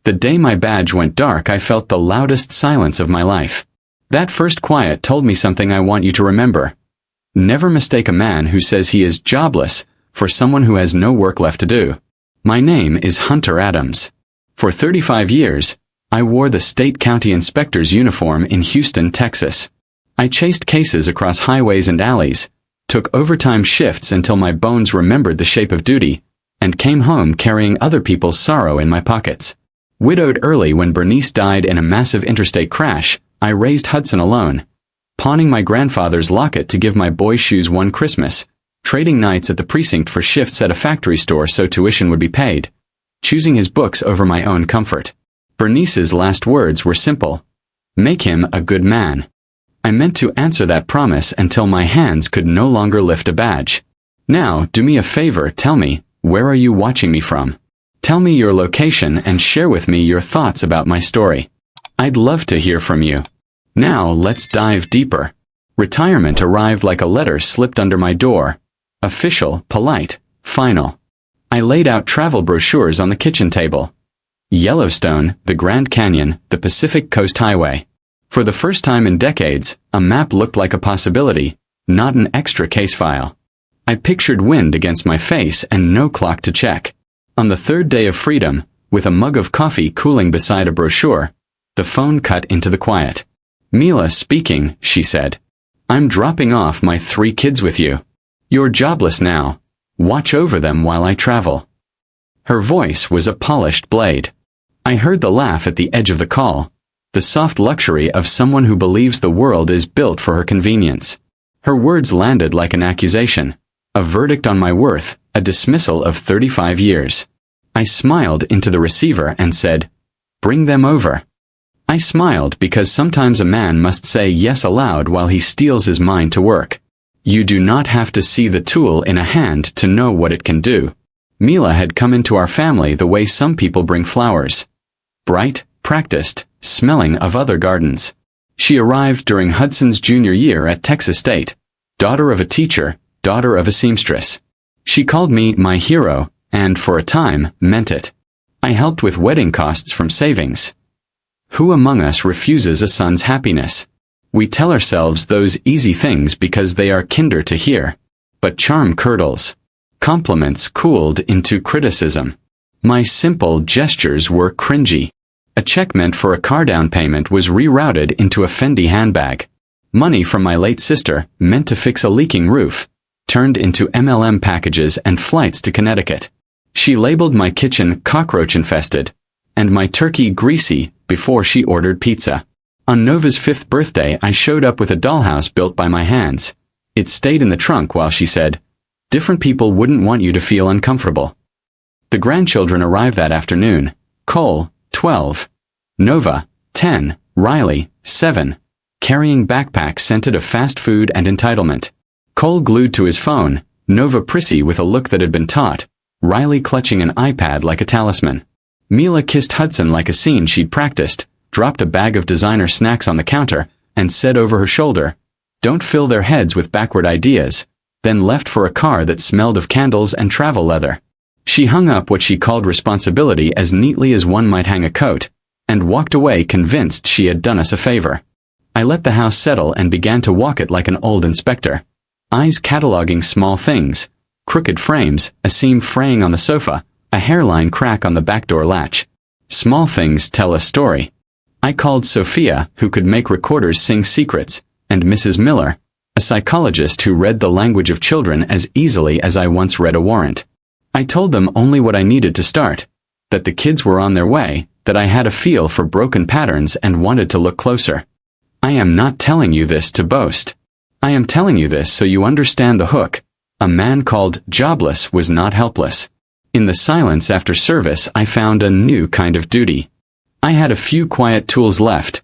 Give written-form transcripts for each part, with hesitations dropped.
The day my badge went dark, I felt the loudest silence of my life. That first quiet told me something I want you to remember. Never mistake a man who says he is jobless for someone who has no work left to do. My name is Hunter Adams. For 35 years, I wore the state county inspector's uniform in Houston, Texas. I chased cases across highways and alleys, took overtime shifts until my bones remembered the shape of duty, and came home carrying other people's sorrow in my pockets. Widowed early when Bernice died in a massive interstate crash, I raised Hudson alone, pawning my grandfather's locket to give my boy shoes one Christmas, trading nights at the precinct for shifts at a factory store so tuition would be paid, choosing his books over my own comfort. Bernice's last words were simple: make him a good man. I meant to answer that promise until my hands could no longer lift a badge. Now, do me a favor, tell me, where are you watching me from? Tell me your location and share with me your thoughts about my story. I'd love to hear from you. Now, let's dive deeper. Retirement arrived like a letter slipped under my door. Official, polite, final. I laid out travel brochures on the kitchen table. Yellowstone, the Grand Canyon, the Pacific Coast Highway. For the first time in decades, a map looked like a possibility, not an extra case file. I pictured wind against my face and no clock to check. On the third day of freedom, with a mug of coffee cooling beside a brochure, the phone cut into the quiet. Mila speaking, she said. I'm dropping off my 3 kids with you. You're jobless now. Watch over them while I travel. Her voice was a polished blade. I heard the laugh at the edge of the call, the soft luxury of someone who believes the world is built for her convenience. Her words landed like an accusation, a verdict on my worth, a dismissal of 35 years. I smiled into the receiver and said, bring them over. I smiled because sometimes a man must say yes aloud while he steels his mind to work. You do not have to see the tool in a hand to know what it can do. Mila had come into our family the way some people bring flowers. Bright, practiced, smelling of other gardens. She arrived during Hudson's junior year at Texas State, daughter of a teacher, daughter of a seamstress. She called me my hero, and for a time, meant it. I helped with wedding costs from savings. Who among us refuses a son's happiness? We tell ourselves those easy things because they are kinder to hear. But charm curdles. Compliments cooled into criticism. My simple gestures were cringy. A check meant for a car down payment was rerouted into a Fendi handbag. Money from my late sister, meant to fix a leaking roof, turned into MLM packages and flights to Connecticut. She labeled my kitchen cockroach-infested, and my turkey greasy, before she ordered pizza. On Nova's 5th birthday, I showed up with a dollhouse built by my hands. It stayed in the trunk while she said, different people wouldn't want you to feel uncomfortable. The grandchildren arrived that afternoon. Cole, 12. Nova, 10. Riley, 7. Carrying backpacks scented of fast food and entitlement. Cole glued to his phone, Nova prissy with a look that had been taught, Riley clutching an iPad like a talisman. Mila kissed Hudson like a scene she'd practiced, dropped a bag of designer snacks on the counter, and said over her shoulder, don't fill their heads with backward ideas, then left for a car that smelled of candles and travel leather. She hung up what she called responsibility as neatly as one might hang a coat, and walked away convinced she had done us a favor. I let the house settle and began to walk it like an old inspector. Eyes cataloging small things, crooked frames, a seam fraying on the sofa, a hairline crack on the back door latch. Small things tell a story. I called Sophia, who could make recorders sing secrets, and Mrs. Miller, a psychologist who read the language of children as easily as I once read a warrant. I told them only what I needed to start, that the kids were on their way, that I had a feel for broken patterns and wanted to look closer. I am not telling you this to boast. I am telling you this so you understand the hook. A man called Jobless was not helpless. In the silence after service, I found a new kind of duty. I had a few quiet tools left.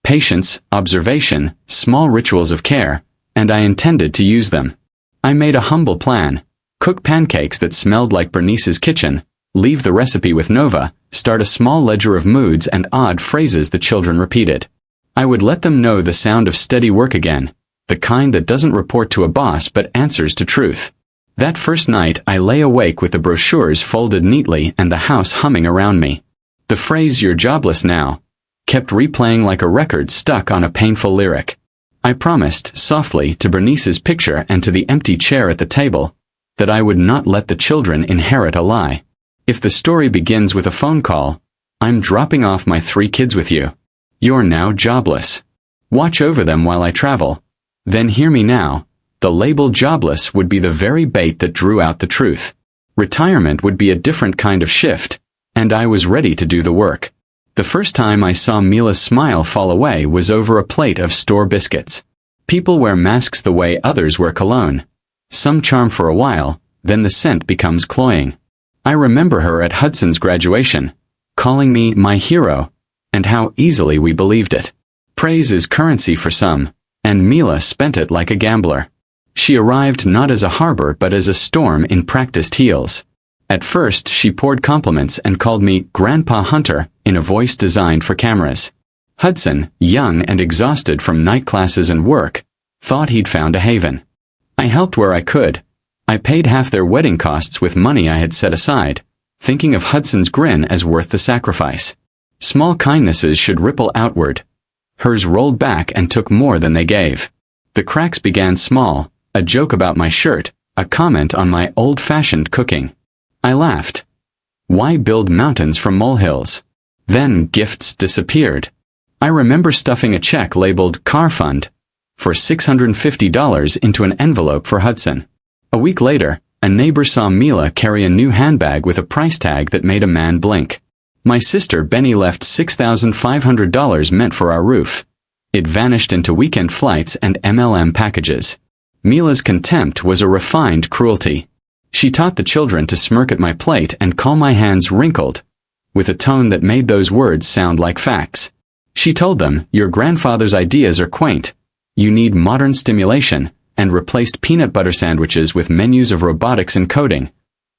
Patience, observation, small rituals of care, and I intended to use them. I made a humble plan. Cook pancakes that smelled like Bernice's kitchen, leave the recipe with Nova, start a small ledger of moods and odd phrases the children repeated. I would let them know the sound of steady work again, the kind that doesn't report to a boss but answers to truth. That first night I lay awake with the brochures folded neatly and the house humming around me. The phrase "you're jobless now" kept replaying like a record stuck on a painful lyric. I promised, softly, to Bernice's picture and to the empty chair at the table, that I would not let the children inherit a lie. If the story begins with a phone call, I'm dropping off my 3 kids with you. You're now jobless. Watch over them while I travel. Then hear me now. The label jobless would be the very bait that drew out the truth. Retirement would be a different kind of shift, and I was ready to do the work. The first time I saw Mila's smile fall away was over a plate of store biscuits. People wear masks the way others wear cologne. Some charm for a while, then the scent becomes cloying. I remember her at Hudson's graduation, calling me my hero, and how easily we believed it. Praise is currency for some, and Mila spent it like a gambler. She arrived not as a harbor but as a storm in practiced heels. At first she poured compliments and called me Grandpa Hunter in a voice designed for cameras. Hudson, young and exhausted from night classes and work, thought he'd found a haven. I helped where I could. I paid half their wedding costs with money I had set aside, thinking of Hudson's grin as worth the sacrifice. Small kindnesses should ripple outward. Hers rolled back and took more than they gave. The cracks began small, a joke about my shirt, a comment on my old-fashioned cooking. I laughed. Why build mountains from molehills? Then gifts disappeared. I remember stuffing a check labeled Car Fund for $650 into an envelope for Hudson. A week later, a neighbor saw Mila carry a new handbag with a price tag that made a man blink. My sister Benny left $6,500 meant for our roof. It vanished into weekend flights and MLM packages. Mila's contempt was a refined cruelty. She taught the children to smirk at my plate and call my hands wrinkled, with a tone that made those words sound like facts. She told them, "Your grandfather's ideas are quaint. You need modern stimulation," and replaced peanut butter sandwiches with menus of robotics and coding.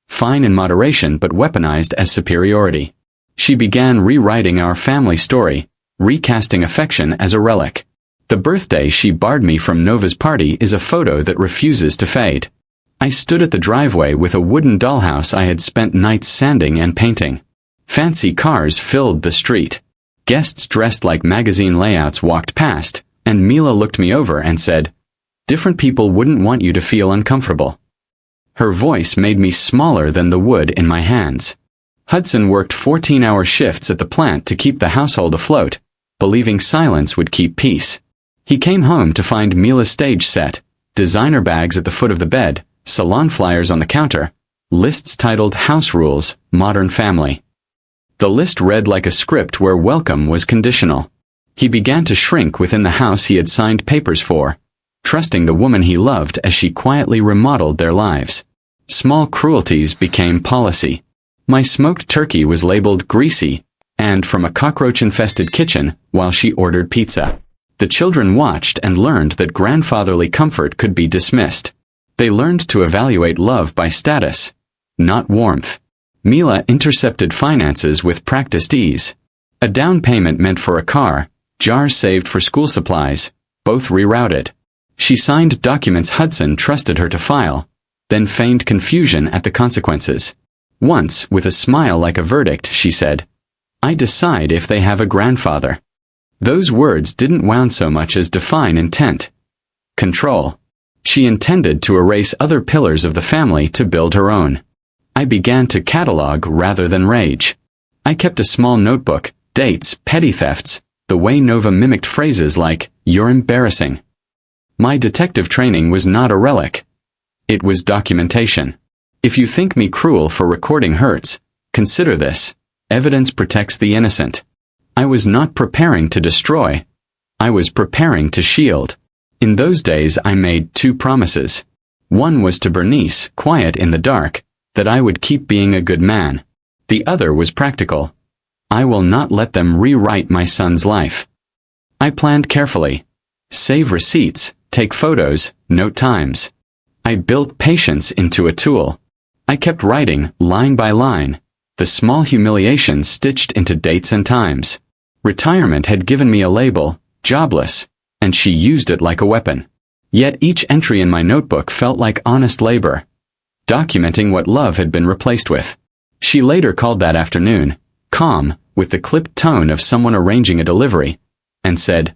Fine in moderation but weaponized as superiority. She began rewriting our family story, recasting affection as a relic. The birthday she barred me from Nova's party is a photo that refuses to fade. I stood at the driveway with a wooden dollhouse I had spent nights sanding and painting. Fancy cars filled the street. Guests dressed like magazine layouts walked past, and Mila looked me over and said, "Different people wouldn't want you to feel uncomfortable." Her voice made me smaller than the wood in my hands. Hudson worked 14-hour shifts at the plant to keep the household afloat, believing silence would keep peace. He came home to find Mila's stage set, designer bags at the foot of the bed, salon flyers on the counter, lists titled House Rules, Modern Family. The list read like a script where welcome was conditional. He began to shrink within the house he had signed papers for, trusting the woman he loved as she quietly remodeled their lives. Small cruelties became policy. My smoked turkey was labeled greasy, and from a cockroach-infested kitchen, while she ordered pizza. The children watched and learned that grandfatherly comfort could be dismissed. They learned to evaluate love by status, not warmth. Mila intercepted finances with practiced ease. A down payment meant for a car, jars saved for school supplies, both rerouted. She signed documents Hudson trusted her to file, then feigned confusion at the consequences. Once, with a smile like a verdict, she said, "I decide if they have a grandfather." Those words didn't wound so much as define intent. Control. She intended to erase other pillars of the family to build her own. I began to catalog rather than rage. I kept a small notebook, dates, petty thefts, the way Nova mimicked phrases like, "You're embarrassing." My detective training was not a relic. It was documentation. If you think me cruel for recording hurts, consider this. Evidence protects the innocent. I was not preparing to destroy. I was preparing to shield. In those days I made 2 promises. One was to Bernice, quiet in the dark, that I would keep being a good man. The other was practical. I will not let them rewrite my son's life. I planned carefully. Save receipts, take photos, note times. I built patience into a tool. I kept writing, line by line, the small humiliations stitched into dates and times. Retirement had given me a label, jobless, and she used it like a weapon. Yet each entry in my notebook felt like honest labor, documenting what love had been replaced with. She later called that afternoon, calm, with the clipped tone of someone arranging a delivery, and said,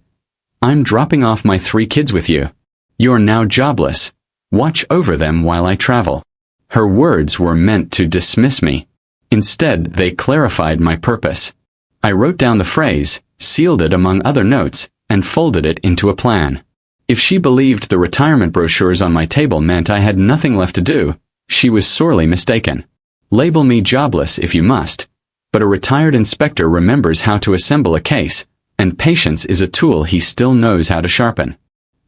"I'm dropping off my 3 kids with you. You're now jobless. Watch over them while I travel." Her words were meant to dismiss me. Instead, they clarified my purpose. I wrote down the phrase, sealed it among other notes, and folded it into a plan. If she believed the retirement brochures on my table meant I had nothing left to do, she was sorely mistaken. Label me jobless if you must, but a retired inspector remembers how to assemble a case, and patience is a tool he still knows how to sharpen.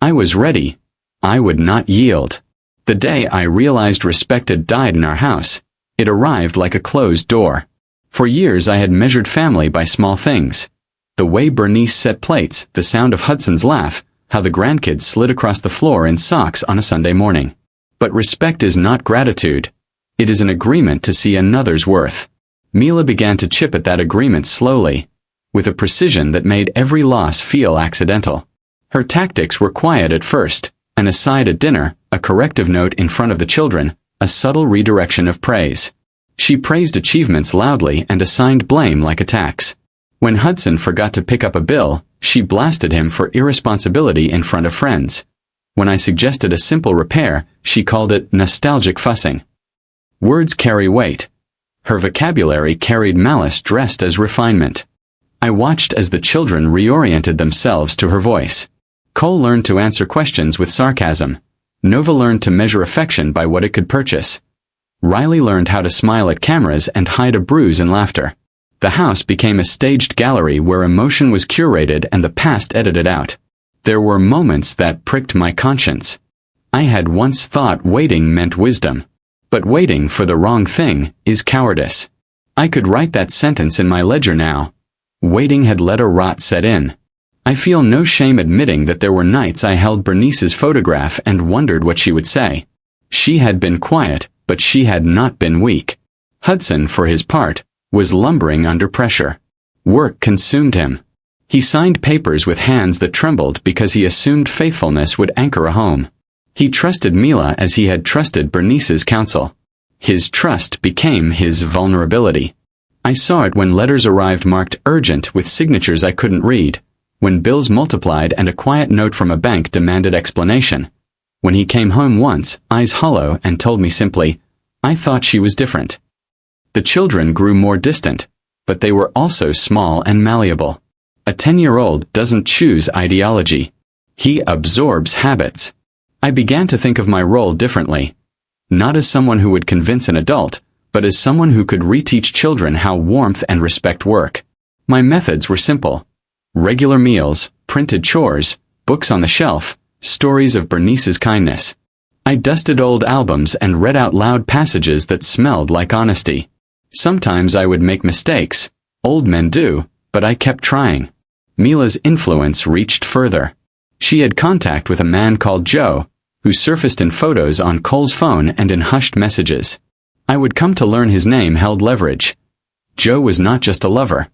I was ready. I would not yield. The day I realized respect had died in our house, it arrived like a closed door. For years I had measured family by small things. The way Bernice set plates, the sound of Hudson's laugh, how the grandkids slid across the floor in socks on a Sunday morning. But respect is not gratitude. It is an agreement to see another's worth. Mila began to chip at that agreement slowly, with a precision that made every loss feel accidental. Her tactics were quiet at first, an aside at dinner, a corrective note in front of the children, a subtle redirection of praise. She praised achievements loudly and assigned blame like attacks. When Hudson forgot to pick up a bill, she blasted him for irresponsibility in front of friends. When I suggested a simple repair, she called it nostalgic fussing. Words carry weight. Her vocabulary carried malice dressed as refinement. I watched as the children reoriented themselves to her voice. Cole learned to answer questions with sarcasm. Nova learned to measure affection by what it could purchase. Riley learned how to smile at cameras and hide a bruise in laughter. The house became a staged gallery where emotion was curated and the past edited out. There were moments that pricked my conscience. I had once thought waiting meant wisdom. But waiting for the wrong thing is cowardice. I could write that sentence in my ledger now. Waiting had let a rot set in. I feel no shame admitting that there were nights I held Bernice's photograph and wondered what she would say. She had been quiet, but she had not been weak. Hudson, for his part, was lumbering under pressure. Work consumed him. He signed papers with hands that trembled because he assumed faithfulness would anchor a home. He trusted Mila as he had trusted Bernice's counsel. His trust became his vulnerability. I saw it when letters arrived marked urgent with signatures I couldn't read, when bills multiplied and a quiet note from a bank demanded explanation. When he came home once, eyes hollow, and told me simply, "I thought she was different." The children grew more distant, but they were also small and malleable. A 10-year-old doesn't choose ideology. He absorbs habits. I began to think of my role differently. Not as someone who would convince an adult, but as someone who could reteach children how warmth and respect work. My methods were simple. Regular meals, printed chores, books on the shelf, stories of Bernice's kindness. I dusted old albums and read out loud passages that smelled like honesty. Sometimes I would make mistakes. Old men do, but I kept trying. Mila's influence reached further. She had contact with a man called Joe, who surfaced in photos on Cole's phone and in hushed messages. I would come to learn his name held leverage. Joe was not just a lover.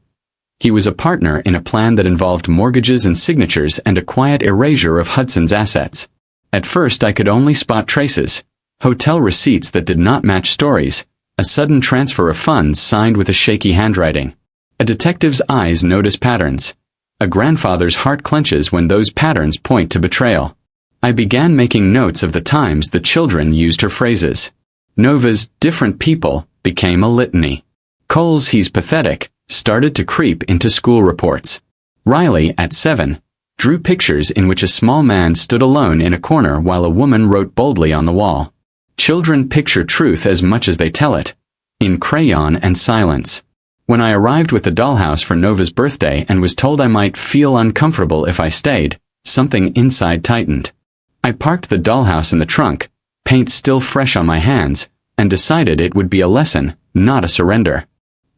He was a partner in a plan that involved mortgages and signatures and a quiet erasure of Hudson's assets. At first I could only spot traces, hotel receipts that did not match stories, a sudden transfer of funds signed with a shaky handwriting. A detective's eyes notice patterns. A grandfather's heart clenches when those patterns point to betrayal. I began making notes of the times the children used her phrases. Nova's "different people" became a litany. Cole's "he's pathetic" started to creep into school reports. Riley, at 7, drew pictures in which a small man stood alone in a corner while a woman wrote boldly on the wall. Children picture truth as much as they tell it, in crayon and silence. When I arrived with the dollhouse for Nova's birthday and was told I might feel uncomfortable if I stayed, something inside tightened. I parked the dollhouse in the trunk, paint still fresh on my hands, and decided it would be a lesson, not a surrender.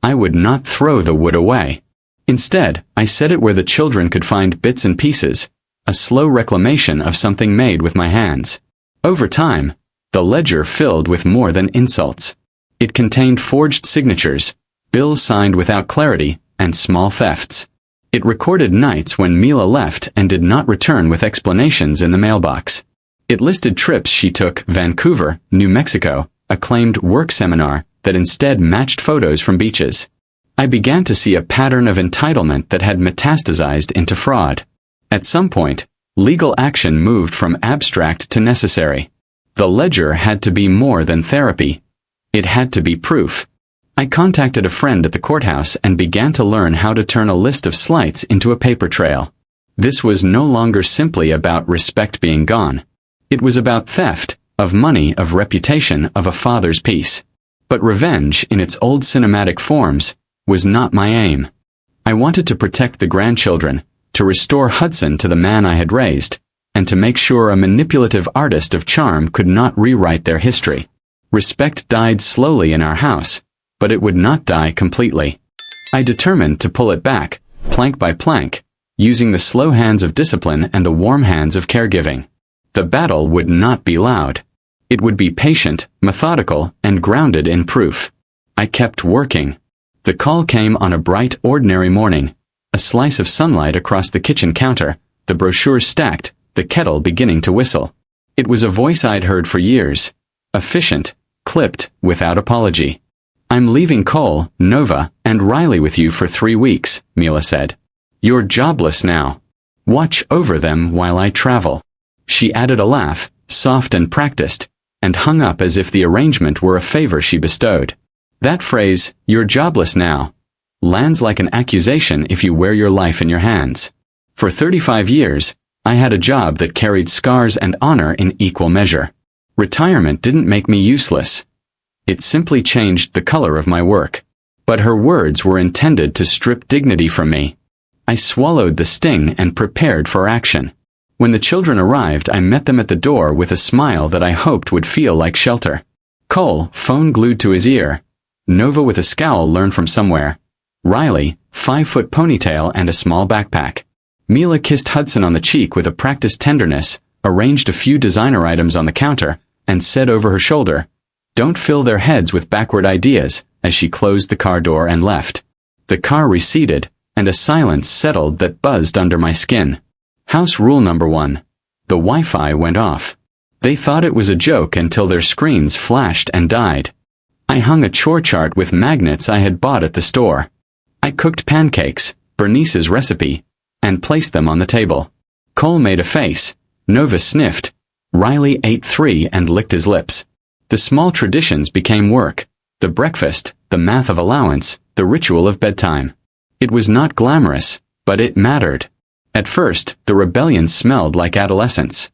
I would not throw the wood away. Instead, I set it where the children could find bits and pieces, a slow reclamation of something made with my hands. Over time, the ledger filled with more than insults. It contained forged signatures, bills signed without clarity, and small thefts. It recorded nights when Mila left and did not return with explanations in the mailbox. It listed trips she took: Vancouver, New Mexico, a claimed work seminar that instead matched photos from beaches. I began to see a pattern of entitlement that had metastasized into fraud. At some point, legal action moved from abstract to necessary. The ledger had to be more than therapy. It had to be proof. I contacted a friend at the courthouse and began to learn how to turn a list of slights into a paper trail. This was no longer simply about respect being gone. It was about theft, of money, of reputation, of a father's peace. But revenge, in its old cinematic forms, was not my aim. I wanted to protect the grandchildren, to restore Hudson to the man I had raised, and to make sure a manipulative artist of charm could not rewrite their history. Respect died slowly in our house, but it would not die completely. I determined to pull it back, plank by plank, using the slow hands of discipline and the warm hands of caregiving. The battle would not be loud. It would be patient, methodical, and grounded in proof. I kept working. The call came on a bright, ordinary morning. A slice of sunlight across the kitchen counter, the brochures stacked, the kettle beginning to whistle. It was a voice I'd heard for years. Efficient, clipped, without apology. "I'm leaving Cole, Nova, and Riley with you for 3 weeks," Mila said. "You're jobless now. Watch over them while I travel." She added a laugh, soft and practiced, and hung up as if the arrangement were a favor she bestowed. That phrase, "you're jobless now," lands like an accusation if you wear your life in your hands. For 35 years, I had a job that carried scars and honor in equal measure. Retirement didn't make me useless. It simply changed the color of my work. But her words were intended to strip dignity from me. I swallowed the sting and prepared for action. When the children arrived, I met them at the door with a smile that I hoped would feel like shelter. Cole, phone glued to his ear. Nova with a scowl learned from somewhere. Riley, 5-foot ponytail and a small backpack. Mila kissed Hudson on the cheek with a practiced tenderness, arranged a few designer items on the counter, and said over her shoulder, "Don't fill their heads with backward ideas," as she closed the car door and left. The car receded, and a silence settled that buzzed under my skin. House rule number 1. The Wi-Fi went off. They thought it was a joke until their screens flashed and died. I hung a chore chart with magnets I had bought at the store. I cooked pancakes, Bernice's recipe, and placed them on the table. Cole made a face. Nova sniffed. Riley ate 3 and licked his lips. The small traditions became work. The breakfast, the math of allowance, the ritual of bedtime. It was not glamorous, but it mattered. At first, the rebellion smelled like adolescence.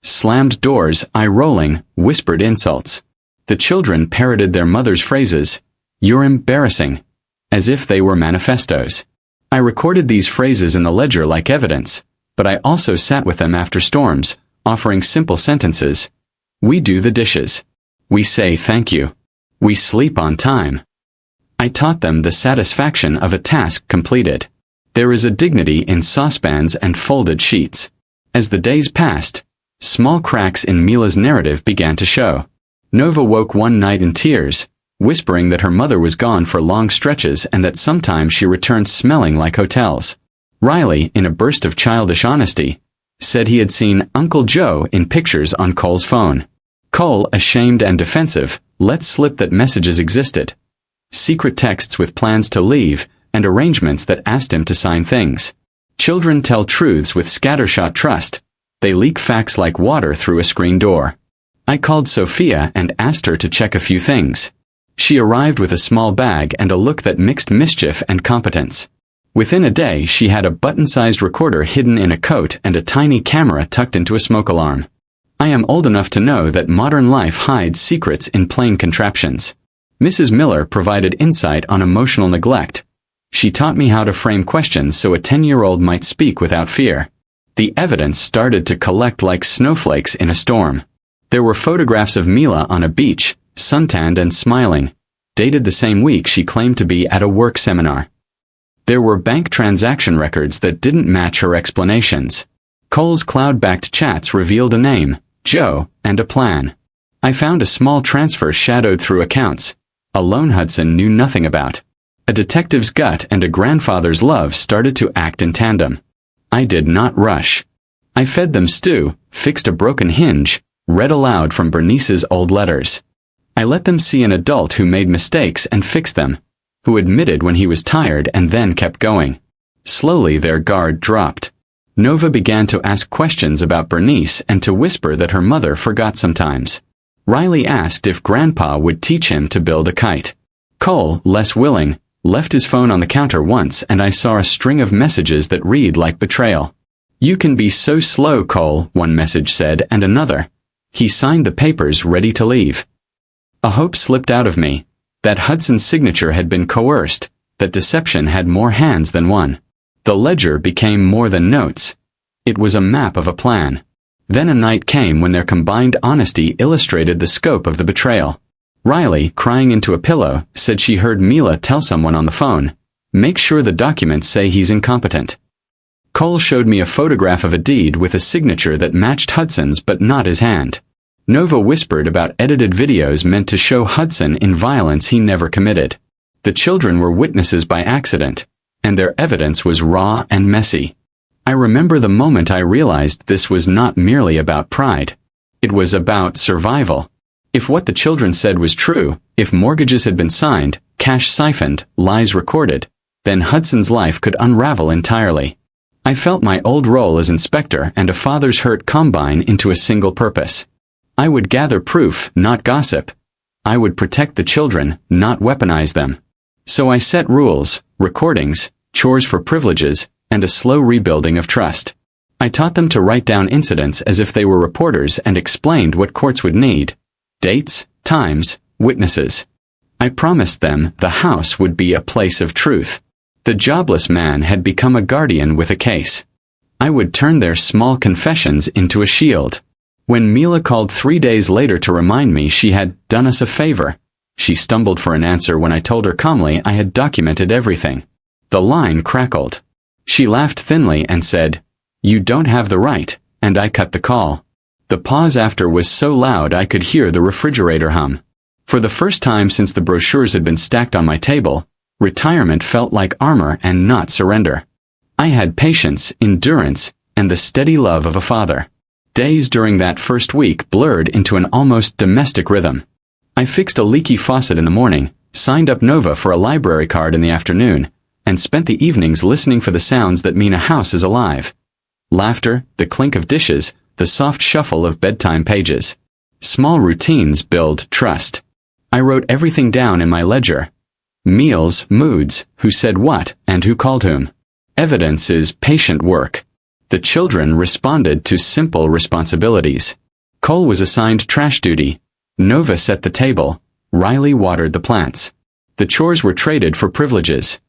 Slammed doors, eye-rolling, whispered insults. The children parroted their mother's phrases, "You're embarrassing," as if they were manifestos. I recorded these phrases in the ledger like evidence, but I also sat with them after storms, offering simple sentences. "We do the dishes. We say thank you. We sleep on time." I taught them the satisfaction of a task completed. There is a dignity in saucepans and folded sheets. As the days passed, small cracks in Mila's narrative began to show. Nova woke one night in tears, whispering that her mother was gone for long stretches and that sometimes she returned smelling like hotels. Riley, in a burst of childish honesty, said he had seen Uncle Joe in pictures on Cole's phone. Cole, ashamed and defensive, let slip that messages existed. Secret texts with plans to leave, and arrangements that asked him to sign things. Children tell truths with scattershot trust. They leak facts like water through a screen door. I called Sophia and asked her to check a few things. She arrived with a small bag and a look that mixed mischief and competence. Within a day, she had a button-sized recorder hidden in a coat and a tiny camera tucked into a smoke alarm. I am old enough to know that modern life hides secrets in plain contraptions. Mrs. Miller provided insight on emotional neglect. She taught me how to frame questions so a 10-year-old might speak without fear. The evidence started to collect like snowflakes in a storm. There were photographs of Mila on a beach, suntanned and smiling, dated the same week she claimed to be at a work seminar. There were bank transaction records that didn't match her explanations. Cole's cloud-backed chats revealed a name, Joe, and a plan. I found a small transfer shadowed through accounts, a loan Hudson knew nothing about. A detective's gut and a grandfather's love started to act in tandem. I did not rush. I fed them stew, fixed a broken hinge, read aloud from Bernice's old letters. I let them see an adult who made mistakes and fixed them. who admitted when he was tired and then kept going. Slowly their guard dropped. Nova began to ask questions about Bernice and to whisper that her mother forgot sometimes. Riley asked if Grandpa would teach him to build a kite. Cole, less willing, left his phone on the counter once, and I saw a string of messages that read like betrayal. "You can be so slow, Cole," one message said, and another. He signed the papers, ready to leave. A hope slipped out of me. That Hudson's signature had been coerced, that deception had more hands than one. The ledger became more than notes. It was a map of a plan. Then a night came when their combined honesty illustrated the scope of the betrayal. Riley, crying into a pillow, said she heard Mila tell someone on the phone, "Make sure the documents say he's incompetent." Cole showed me a photograph of a deed with a signature that matched Hudson's but not his hand. Nova whispered about edited videos meant to show Hudson in violence he never committed. The children were witnesses by accident, and their evidence was raw and messy. I remember the moment I realized this was not merely about pride. It was about survival. If what the children said was true, if mortgages had been signed, cash siphoned, lies recorded, then Hudson's life could unravel entirely. I felt my old role as inspector and a father's hurt combine into a single purpose. I would gather proof, not gossip. I would protect the children, not weaponize them. So I set rules, recordings, chores for privileges, and a slow rebuilding of trust. I taught them to write down incidents as if they were reporters and explained what courts would need. Dates, times, witnesses. I promised them the house would be a place of truth. The jobless man had become a guardian with a case. I would turn their small confessions into a shield. When Mila called 3 days later to remind me she had done us a favor, she stumbled for an answer when I told her calmly I had documented everything. The line crackled. She laughed thinly and said, "You don't have the right," and I cut the call. The pause after was so loud I could hear the refrigerator hum. For the first time since the brochures had been stacked on my table, retirement felt like armor and not surrender. I had patience, endurance, and the steady love of a father. Days during that first week blurred into an almost domestic rhythm. I fixed a leaky faucet in the morning, signed up Nova for a library card in the afternoon, and spent the evenings listening for the sounds that mean a house is alive. Laughter, the clink of dishes, the soft shuffle of bedtime pages. Small routines build trust. I wrote everything down in my ledger. Meals, moods, who said what, and who called whom. Evidence is patient work. The children responded to simple responsibilities. Cole was assigned trash duty. Nova set the table. Riley watered the plants. The chores were traded for privileges.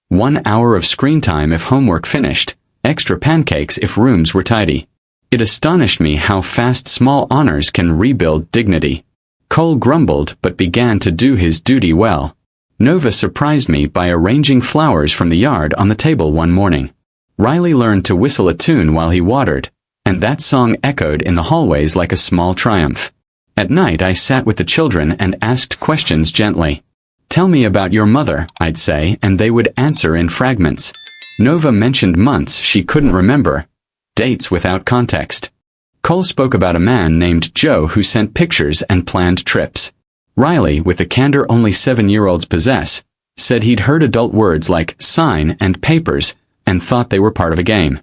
1 hour of screen time if homework finished, extra pancakes if rooms were tidy. It astonished me how fast small honors can rebuild dignity. Cole grumbled but began to do his duty well. Nova surprised me by arranging flowers from the yard on the table one morning. Riley learned to whistle a tune while he watered, and that song echoed in the hallways like a small triumph. At night I sat with the children and asked questions gently. "Tell me about your mother," I'd say, and they would answer in fragments. Nova mentioned months she couldn't remember, dates without context. Cole spoke about a man named Joe who sent pictures and planned trips. Riley, with the candor only 7-year-olds possess, said he'd heard adult words like sign and papers and thought they were part of a game.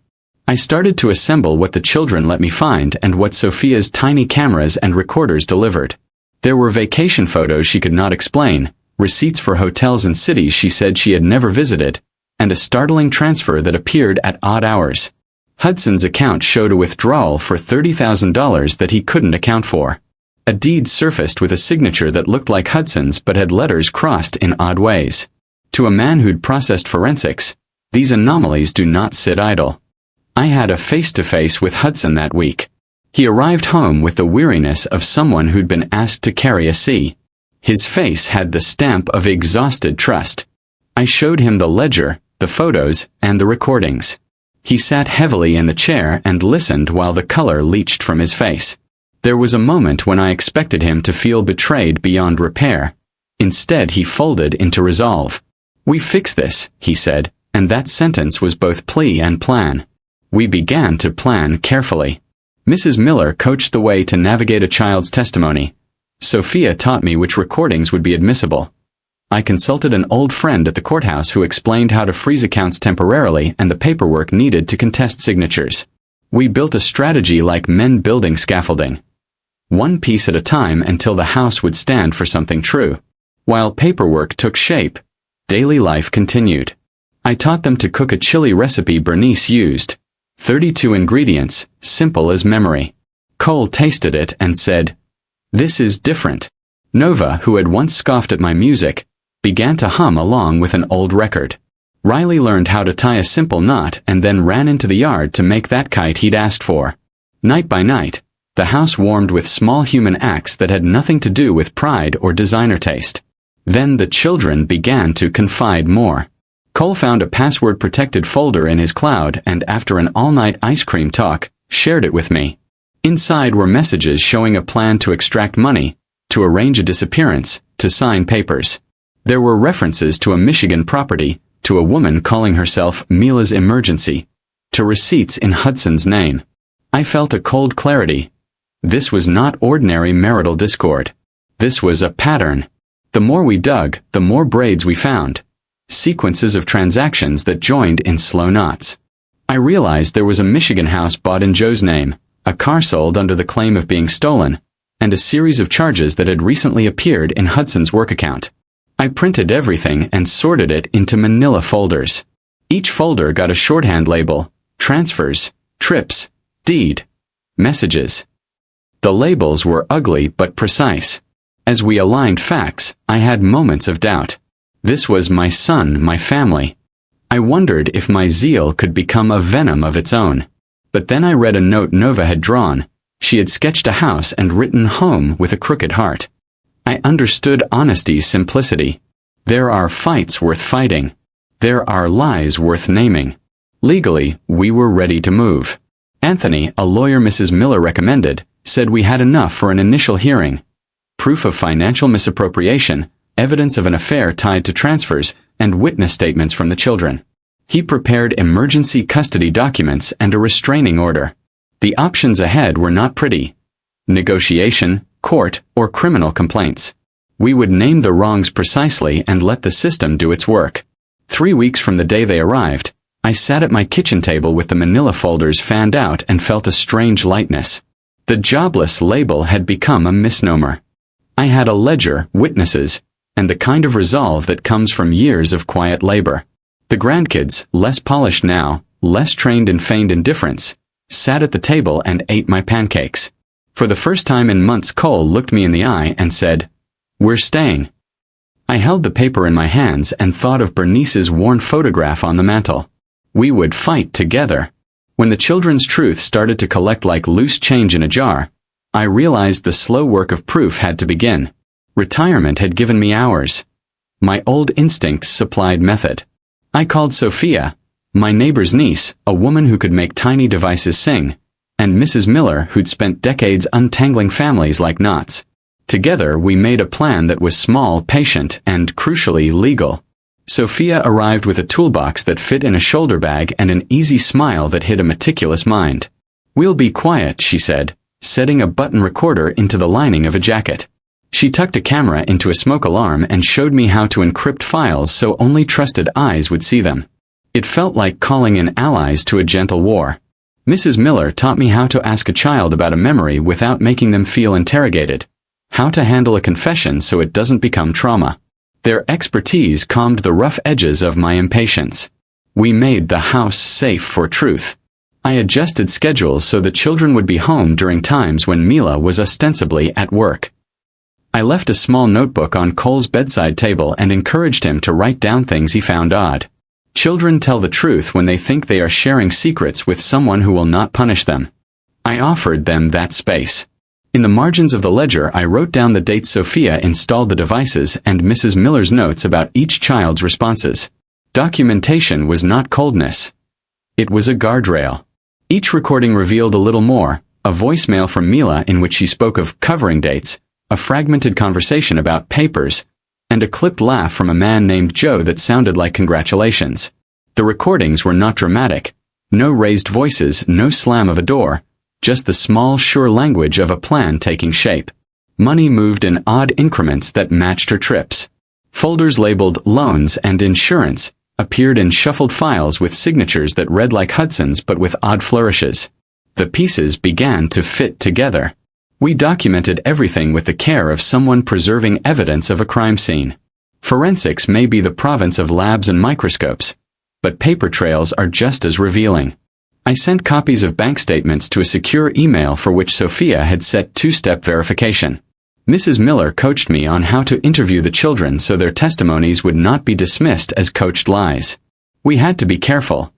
I started to assemble what the children let me find and what Sophia's tiny cameras and recorders delivered. There were vacation photos she could not explain, receipts for hotels in cities she said she had never visited, and a startling transfer that appeared at odd hours. Hudson's account showed a withdrawal for $30,000 that he couldn't account for. A deed surfaced with a signature that looked like Hudson's but had letters crossed in odd ways. To a man who'd processed forensics, these anomalies do not sit idle. I had a face-to-face with Hudson that week. He arrived home with the weariness of someone who'd been asked to carry a sea. His face had the stamp of exhausted trust. I showed him the ledger, the photos, and the recordings. He sat heavily in the chair and listened while the color leached from his face. There was a moment when I expected him to feel betrayed beyond repair. Instead, he folded into resolve. "We fix this," he said, and that sentence was both plea and plan. We began to plan carefully. Mrs. Miller coached the way to navigate a child's testimony. Sophia taught me which recordings would be admissible. I consulted an old friend at the courthouse who explained how to freeze accounts temporarily and the paperwork needed to contest signatures. We built a strategy like men building scaffolding. One piece at a time until the house would stand for something true. While paperwork took shape, daily life continued. I taught them to cook a chili recipe Bernice used. 32 ingredients, simple as memory. Cole tasted it and said, "This is different." Nova, who had once scoffed at my music, began to hum along with an old record. Riley learned how to tie a simple knot and then ran into the yard to make that kite he'd asked for. Night by night, the house warmed with small human acts that had nothing to do with pride or designer taste. Then the children began to confide more. Cole found a password-protected folder in his cloud and after an all-night ice cream talk, shared it with me. Inside were messages showing a plan to extract money, to arrange a disappearance, to sign papers. There were references to a Michigan property, to a woman calling herself Mila's Emergency, to receipts in Hudson's name. I felt a cold clarity. This was not ordinary marital discord. This was a pattern. The more we dug, the more braids we found. Sequences of transactions that joined in slow knots. I realized there was a Michigan house bought in Joe's name, a car sold under the claim of being stolen, and a series of charges that had recently appeared in Hudson's work account. I printed everything and sorted it into manila folders. Each folder got a shorthand label: transfers, trips, deed, messages. The labels were ugly but precise. As we aligned facts, I had moments of doubt. This was my son, my family. I wondered if my zeal could become a venom of its own. But then I read a note Nova had drawn. She had sketched a house and written home with a crooked heart. I understood honesty's simplicity. There are fights worth fighting. There are lies worth naming. Legally, we were ready to move. Anthony, a lawyer Mrs. Miller recommended, said we had enough for an initial hearing. Proof of financial misappropriation, evidence of an affair tied to transfers, and witness statements from the children. He prepared emergency custody documents and a restraining order. The options ahead were not pretty. Negotiation, court, or criminal complaints. We would name the wrongs precisely and let the system do its work. 3 weeks from the day they arrived, I sat at my kitchen table with the manila folders fanned out and felt a strange lightness. The Jobless label had become a misnomer. I had a ledger, witnesses, and the kind of resolve that comes from years of quiet labor. The grandkids, less polished now, less trained in feigned indifference, sat at the table and ate my pancakes. For the first time in months Cole looked me in the eye and said, "We're staying." I held the paper in my hands and thought of Bernice's worn photograph on the mantel. We would fight together. When the children's truth started to collect like loose change in a jar, I realized the slow work of proof had to begin. Retirement had given me hours. My old instincts supplied method. I called Sophia, my neighbor's niece, a woman who could make tiny devices sing, and Mrs. Miller, who'd spent decades untangling families like knots. Together we made a plan that was small, patient, and, crucially, legal. Sophia arrived with a toolbox that fit in a shoulder bag and an easy smile that hid a meticulous mind. "We'll be quiet," she said, setting a button recorder into the lining of a jacket. She tucked a camera into a smoke alarm and showed me how to encrypt files so only trusted eyes would see them. It felt like calling in allies to a gentle war. Mrs. Miller taught me how to ask a child about a memory without making them feel interrogated. How to handle a confession so it doesn't become trauma. Their expertise calmed the rough edges of my impatience. We made the house safe for truth. I adjusted schedules so the children would be home during times when Mila was ostensibly at work. I left a small notebook on Cole's bedside table and encouraged him to write down things he found odd. Children tell the truth when they think they are sharing secrets with someone who will not punish them. I offered them that space. In the margins of the ledger I wrote down the dates Sophia installed the devices and Mrs. Miller's notes about each child's responses. Documentation was not coldness. It was a guardrail. Each recording revealed a little more, a voicemail from Mila in which she spoke of covering dates, a fragmented conversation about papers, and a clipped laugh from a man named Joe that sounded like congratulations. The recordings were not dramatic. No raised voices, no slam of a door, just the small, sure language of a plan taking shape. Money moved in odd increments that matched her trips. Folders labeled loans and insurance appeared in shuffled files with signatures that read like Hudson's but with odd flourishes. The pieces began to fit together. We documented everything with the care of someone preserving evidence of a crime scene. Forensics may be the province of labs and microscopes, but paper trails are just as revealing. I sent copies of bank statements to a secure email for which Sophia had set two-step verification. Mrs. Miller coached me on how to interview the children so their testimonies would not be dismissed as coached lies. We had to be careful.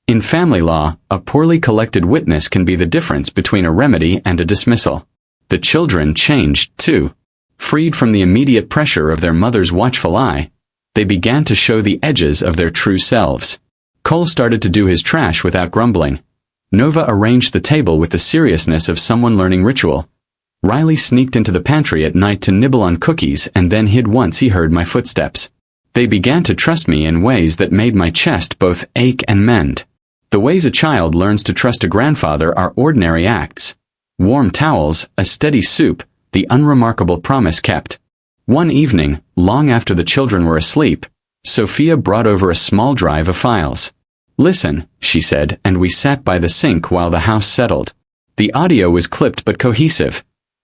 In family law, a poorly collected witness can be the difference between a remedy and a dismissal. The children changed, too. Freed from the immediate pressure of their mother's watchful eye, they began to show the edges of their true selves. Cole started to do his trash without grumbling. Nova arranged the table with the seriousness of someone learning ritual. Riley sneaked into the pantry at night to nibble on cookies and then hid once he heard my footsteps. They began to trust me in ways that made my chest both ache and mend. The ways a child learns to trust a grandfather are ordinary acts. Warm towels, a steady soup, the unremarkable promise kept. One evening, long after the children were asleep, Sophia brought over a small drive of files. "Listen," she said, and we sat by the sink while the house settled. The audio was clipped but cohesive.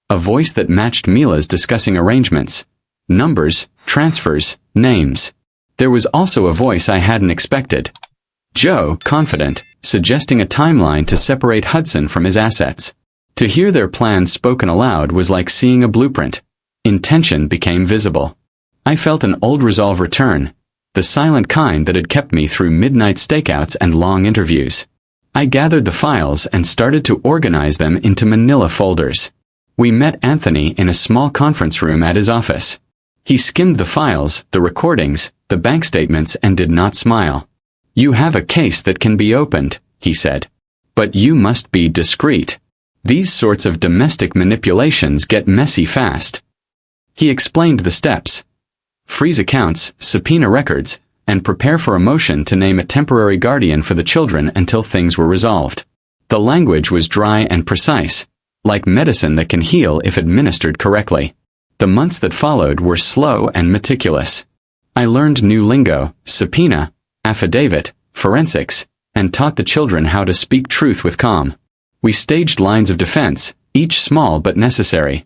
A voice that matched Mila's discussing arrangements. Numbers, transfers, names. There was also a voice I hadn't expected. Joe, confident, suggesting a timeline to separate Hudson from his assets. To hear their plans spoken aloud was like seeing a blueprint. Intention became visible. I felt an old resolve return, the silent kind that had kept me through midnight stakeouts and long interviews. I gathered the files and started to organize them into manila folders. We met Anthony in a small conference room at his office. He skimmed the files, the recordings, the bank statements, and did not smile. "You have a case that can be opened," he said. "But you must be discreet. These sorts of domestic manipulations get messy fast." He explained the steps. Freeze accounts, subpoena records, and prepare for a motion to name a temporary guardian for the children until things were resolved. The language was dry and precise, like medicine that can heal if administered correctly. The months that followed were slow and meticulous. I learned new lingo, subpoena, affidavit, forensics, and taught the children how to speak truth with calm. We staged lines of defense, each small but necessary.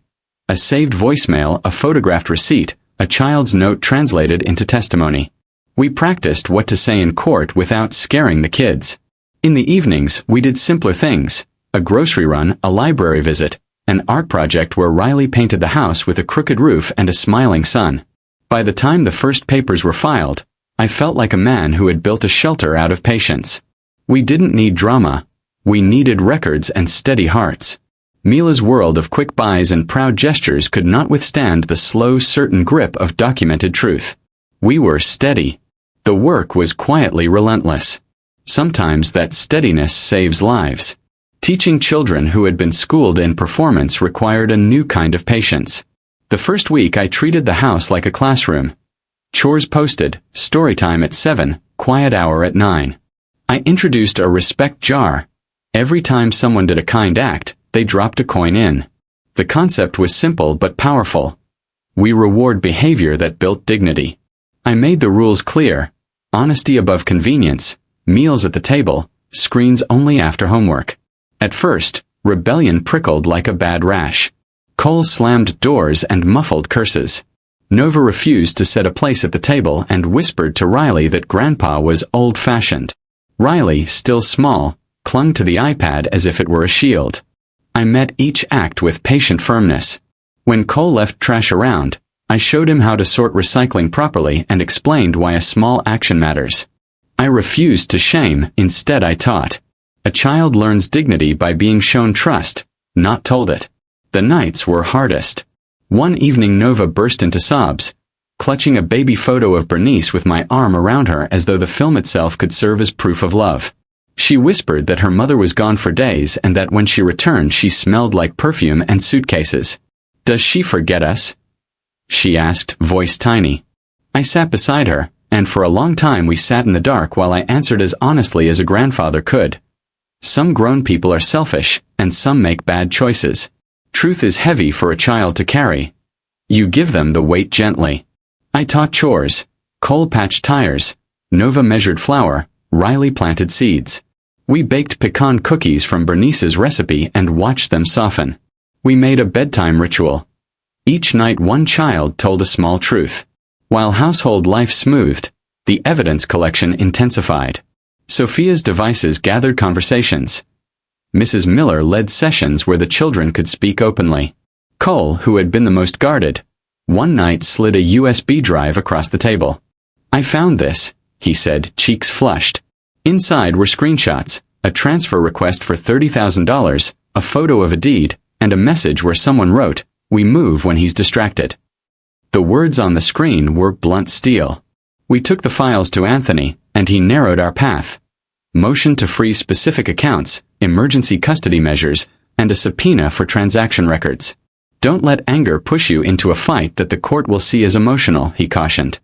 A saved voicemail, a photographed receipt, a child's note translated into testimony. We practiced what to say in court without scaring the kids. In the evenings, we did simpler things. A grocery run, a library visit, an art project where Riley painted the house with a crooked roof and a smiling sun. By the time the first papers were filed, I felt like a man who had built a shelter out of patience. We didn't need drama. We needed records and steady hearts. Mila's world of quick buys and proud gestures could not withstand the slow, certain grip of documented truth. We were steady. The work was quietly relentless. Sometimes that steadiness saves lives. Teaching children who had been schooled in performance required a new kind of patience. The first week I treated the house like a classroom. Chores posted, story time at 7, quiet hour at 9. I introduced a respect jar. Every time someone did a kind act, they dropped a coin in. The concept was simple but powerful. We reward behavior that built dignity. I made the rules clear. Honesty above convenience, meals at the table, screens only after homework. At first, rebellion prickled like a bad rash. Cole slammed doors and muffled curses. Nova refused to set a place at the table and whispered to Riley that Grandpa was old-fashioned. Riley, still small, clung to the iPad as if it were a shield. I met each act with patient firmness. When Cole left trash around, I showed him how to sort recycling properly and explained why a small action matters. I refused to shame, instead I taught. A child learns dignity by being shown trust, not told it. The nights were hardest. One evening Nova burst into sobs, clutching a baby photo of Bernice with my arm around her as though the film itself could serve as proof of love. She whispered that her mother was gone for days and that when she returned she smelled like perfume and suitcases. "Does she forget us?" she asked, voice tiny. I sat beside her, and for a long time we sat in the dark while I answered as honestly as a grandfather could. Some grown people are selfish, and some make bad choices. Truth is heavy for a child to carry. You give them the weight gently. I taught chores. Cole patched tires. Nova measured flour. Riley planted seeds. We baked pecan cookies from Bernice's recipe and watched them soften. We made a bedtime ritual. Each night one child told a small truth. While household life smoothed, the evidence collection intensified. Sophia's devices gathered conversations. Mrs. Miller led sessions where the children could speak openly. Cole, who had been the most guarded, one night slid a USB drive across the table. "I found this," he said, cheeks flushed. Inside were screenshots, a transfer request for $30,000, a photo of a deed, and a message where someone wrote, "We move when he's distracted." The words on the screen were blunt steel. We took the files to Anthony, and he narrowed our path. Motion to freeze specific accounts, emergency custody measures, and a subpoena for transaction records. "Don't let anger push you into a fight that the court will see as emotional," he cautioned.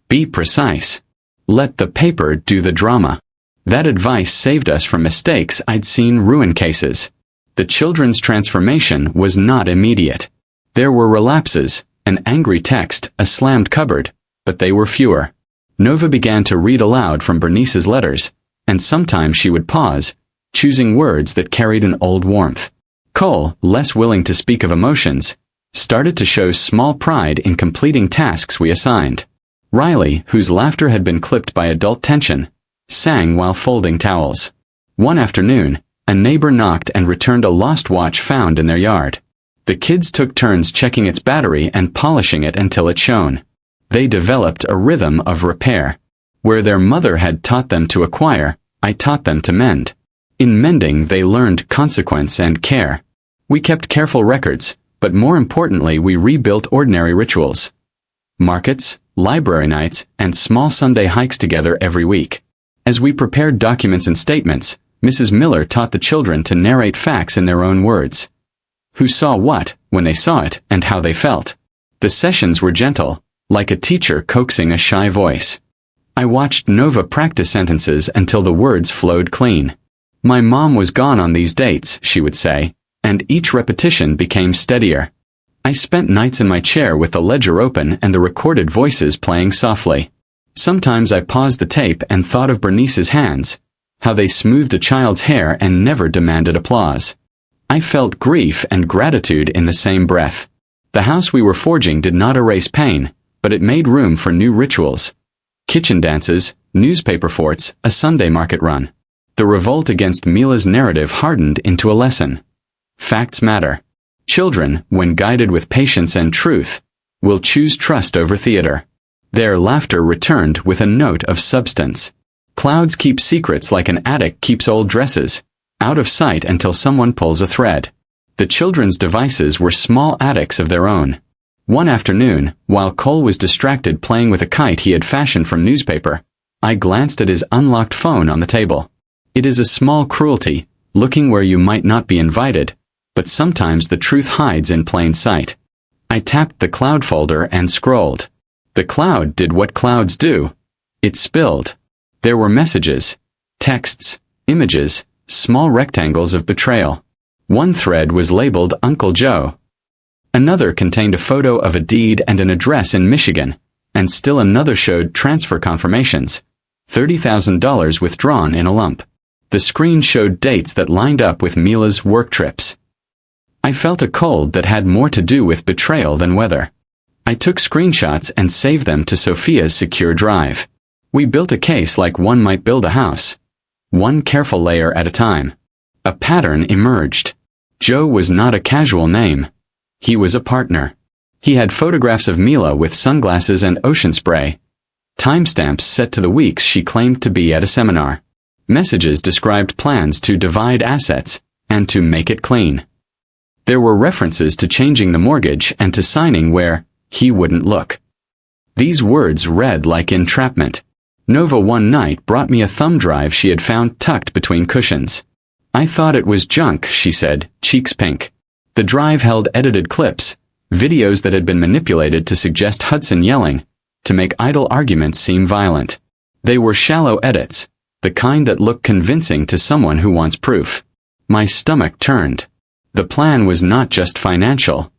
"Be precise. Let the paper do the drama." That advice saved us from mistakes I'd seen ruin cases. The children's transformation was not immediate. There were relapses, an angry text, a slammed cupboard, but they were fewer. Nova began to read aloud from Bernice's letters, and sometimes she would pause, choosing words that carried an old warmth. Cole, less willing to speak of emotions, started to show small pride in completing tasks we assigned. Riley, whose laughter had been clipped by adult tension, sang while folding towels. One afternoon, a neighbor knocked and returned a lost watch found in their yard. The kids took turns checking its battery and polishing it until it shone. They developed a rhythm of repair. Where their mother had taught them to acquire, I taught them to mend. In mending they learned consequence and care. We kept careful records, but more importantly we rebuilt ordinary rituals. Markets, library nights, and small Sunday hikes together every week. As we prepared documents and statements, Mrs. Miller taught the children to narrate facts in their own words. Who saw what, when they saw it, and how they felt. The sessions were gentle, like a teacher coaxing a shy voice. I watched Nova practice sentences until the words flowed clean. "My mom was gone on these dates," she would say, and each repetition became steadier. I spent nights in my chair with the ledger open and the recorded voices playing softly. Sometimes I paused the tape and thought of Bernice's hands, how they smoothed a child's hair and never demanded applause. I felt grief and gratitude in the same breath. The house we were forging did not erase pain, but it made room for new rituals. Kitchen dances, newspaper forts, a Sunday market run. The revolt against Mila's narrative hardened into a lesson. Facts matter. Children, when guided with patience and truth, will choose trust over theater. Their laughter returned with a note of substance. Clouds keep secrets like an attic keeps old dresses, out of sight until someone pulls a thread. The children's devices were small attics of their own. One afternoon, while Cole was distracted playing with a kite he had fashioned from newspaper, I glanced at his unlocked phone on the table. It is a small cruelty, looking where you might not be invited, but sometimes the truth hides in plain sight. I tapped the cloud folder and scrolled. The cloud did what clouds do. It spilled. There were messages, texts, images, small rectangles of betrayal. One thread was labeled Uncle Joe. Another contained a photo of a deed and an address in Michigan, and still another showed transfer confirmations, $30,000 withdrawn in a lump. The screen showed dates that lined up with Mila's work trips. I felt a cold that had more to do with betrayal than weather. I took screenshots and saved them to Sophia's secure drive. We built a case like one might build a house. One careful layer at a time. A pattern emerged. Joe was not a casual name. He was a partner. He had photographs of Mila with sunglasses and ocean spray. Timestamps set to the weeks she claimed to be at a seminar. Messages described plans to divide assets and to make it clean. There were references to changing the mortgage and to signing where he wouldn't look. These words read like entrapment. Nova one night brought me a thumb drive she had found tucked between cushions. I thought it was junk, she said, cheeks pink. The drive held edited clips, videos that had been manipulated to suggest Hudson yelling, to make idle arguments seem violent. They were shallow edits, the kind that look convincing to someone who wants proof. My stomach turned. The plan was not just financial.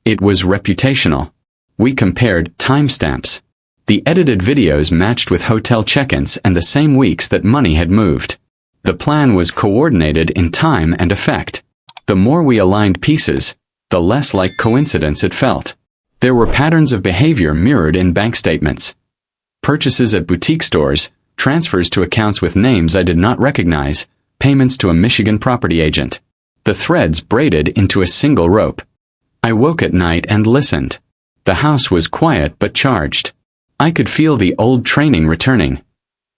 It was reputational. We compared timestamps, The edited videos matched with hotel check-ins and the same weeks that money had moved. The plan was coordinated in time and effect. The more we aligned pieces, the less like coincidence it felt. There were patterns of behavior mirrored in bank statements. Purchases at boutique stores, transfers to accounts with names I did not recognize, payments to a Michigan property agent. The threads braided into a single rope. I woke at night and listened. The house was quiet but charged. I could feel the old training returning.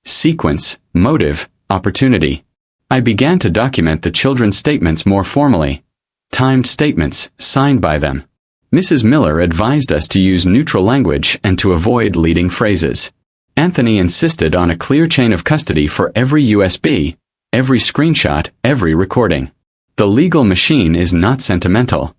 Sequence, motive, opportunity. I began to document the children's statements more formally. Timed statements, signed by them. Mrs. Miller advised us to use neutral language and to avoid leading phrases. Anthony insisted on a clear chain of custody for every USB, every screenshot, every recording. The legal machine is not sentimental.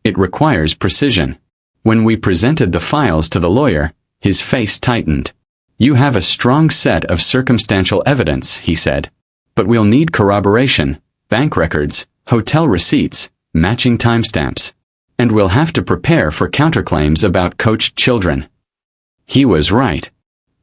It requires precision. When we presented the files to the lawyer, his face tightened. "You have a strong set of circumstantial evidence," he said. "But we'll need corroboration, bank records, hotel receipts, matching timestamps. And we'll have to prepare for counterclaims about coached children." He was right.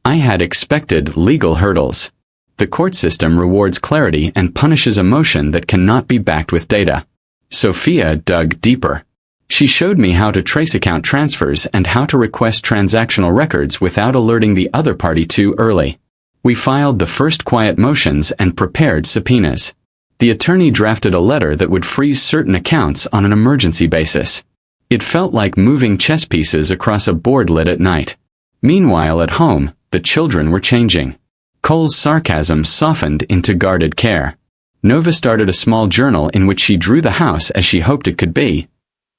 I had expected legal hurdles. The court system rewards clarity and punishes emotion that cannot be backed with data. Sophia dug deeper. She showed me how to trace account transfers and how to request transactional records without alerting the other party too early. We filed the first quiet motions and prepared subpoenas. The attorney drafted a letter that would freeze certain accounts on an emergency basis. It felt like moving chess pieces across a board lit at night. Meanwhile, at home, the children were changing. Cole's sarcasm softened into guarded care. Nova started a small journal in which she drew the house as she hoped it could be.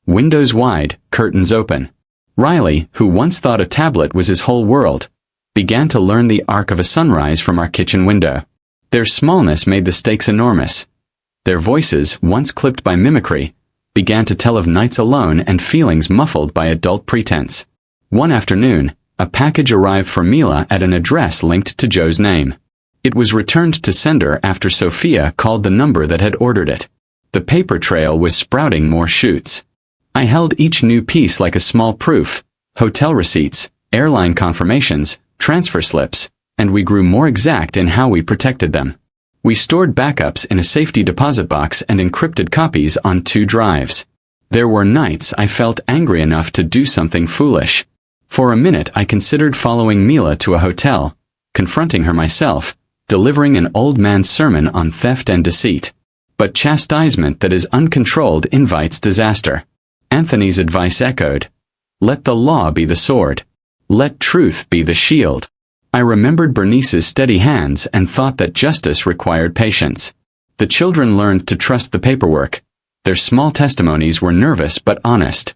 Windows wide, curtains open. Riley, who once thought a tablet was his whole world, began to learn the arc of a sunrise from our kitchen window. Their smallness made the stakes enormous. Their voices, once clipped by mimicry, began to tell of nights alone and feelings muffled by adult pretense. One afternoon, a package arrived for Mila at an address linked to Joe's name. It was returned to sender after Sophia called the number that had ordered it. The paper trail was sprouting more shoots. I held each new piece like a small proof: hotel receipts, airline confirmations, transfer slips, and we grew more exact in how we protected them. We stored backups in a safety deposit box and encrypted copies on 2 drives. There were nights I felt angry enough to do something foolish. For a minute I considered following Mila to a hotel, confronting her myself, delivering an old man's sermon on theft and deceit. But chastisement that is uncontrolled invites disaster. Anthony's advice echoed. Let the law be the sword. Let truth be the shield. I remembered Bernice's steady hands and thought that justice required patience. The children learned to trust the paperwork. Their small testimonies were nervous but honest.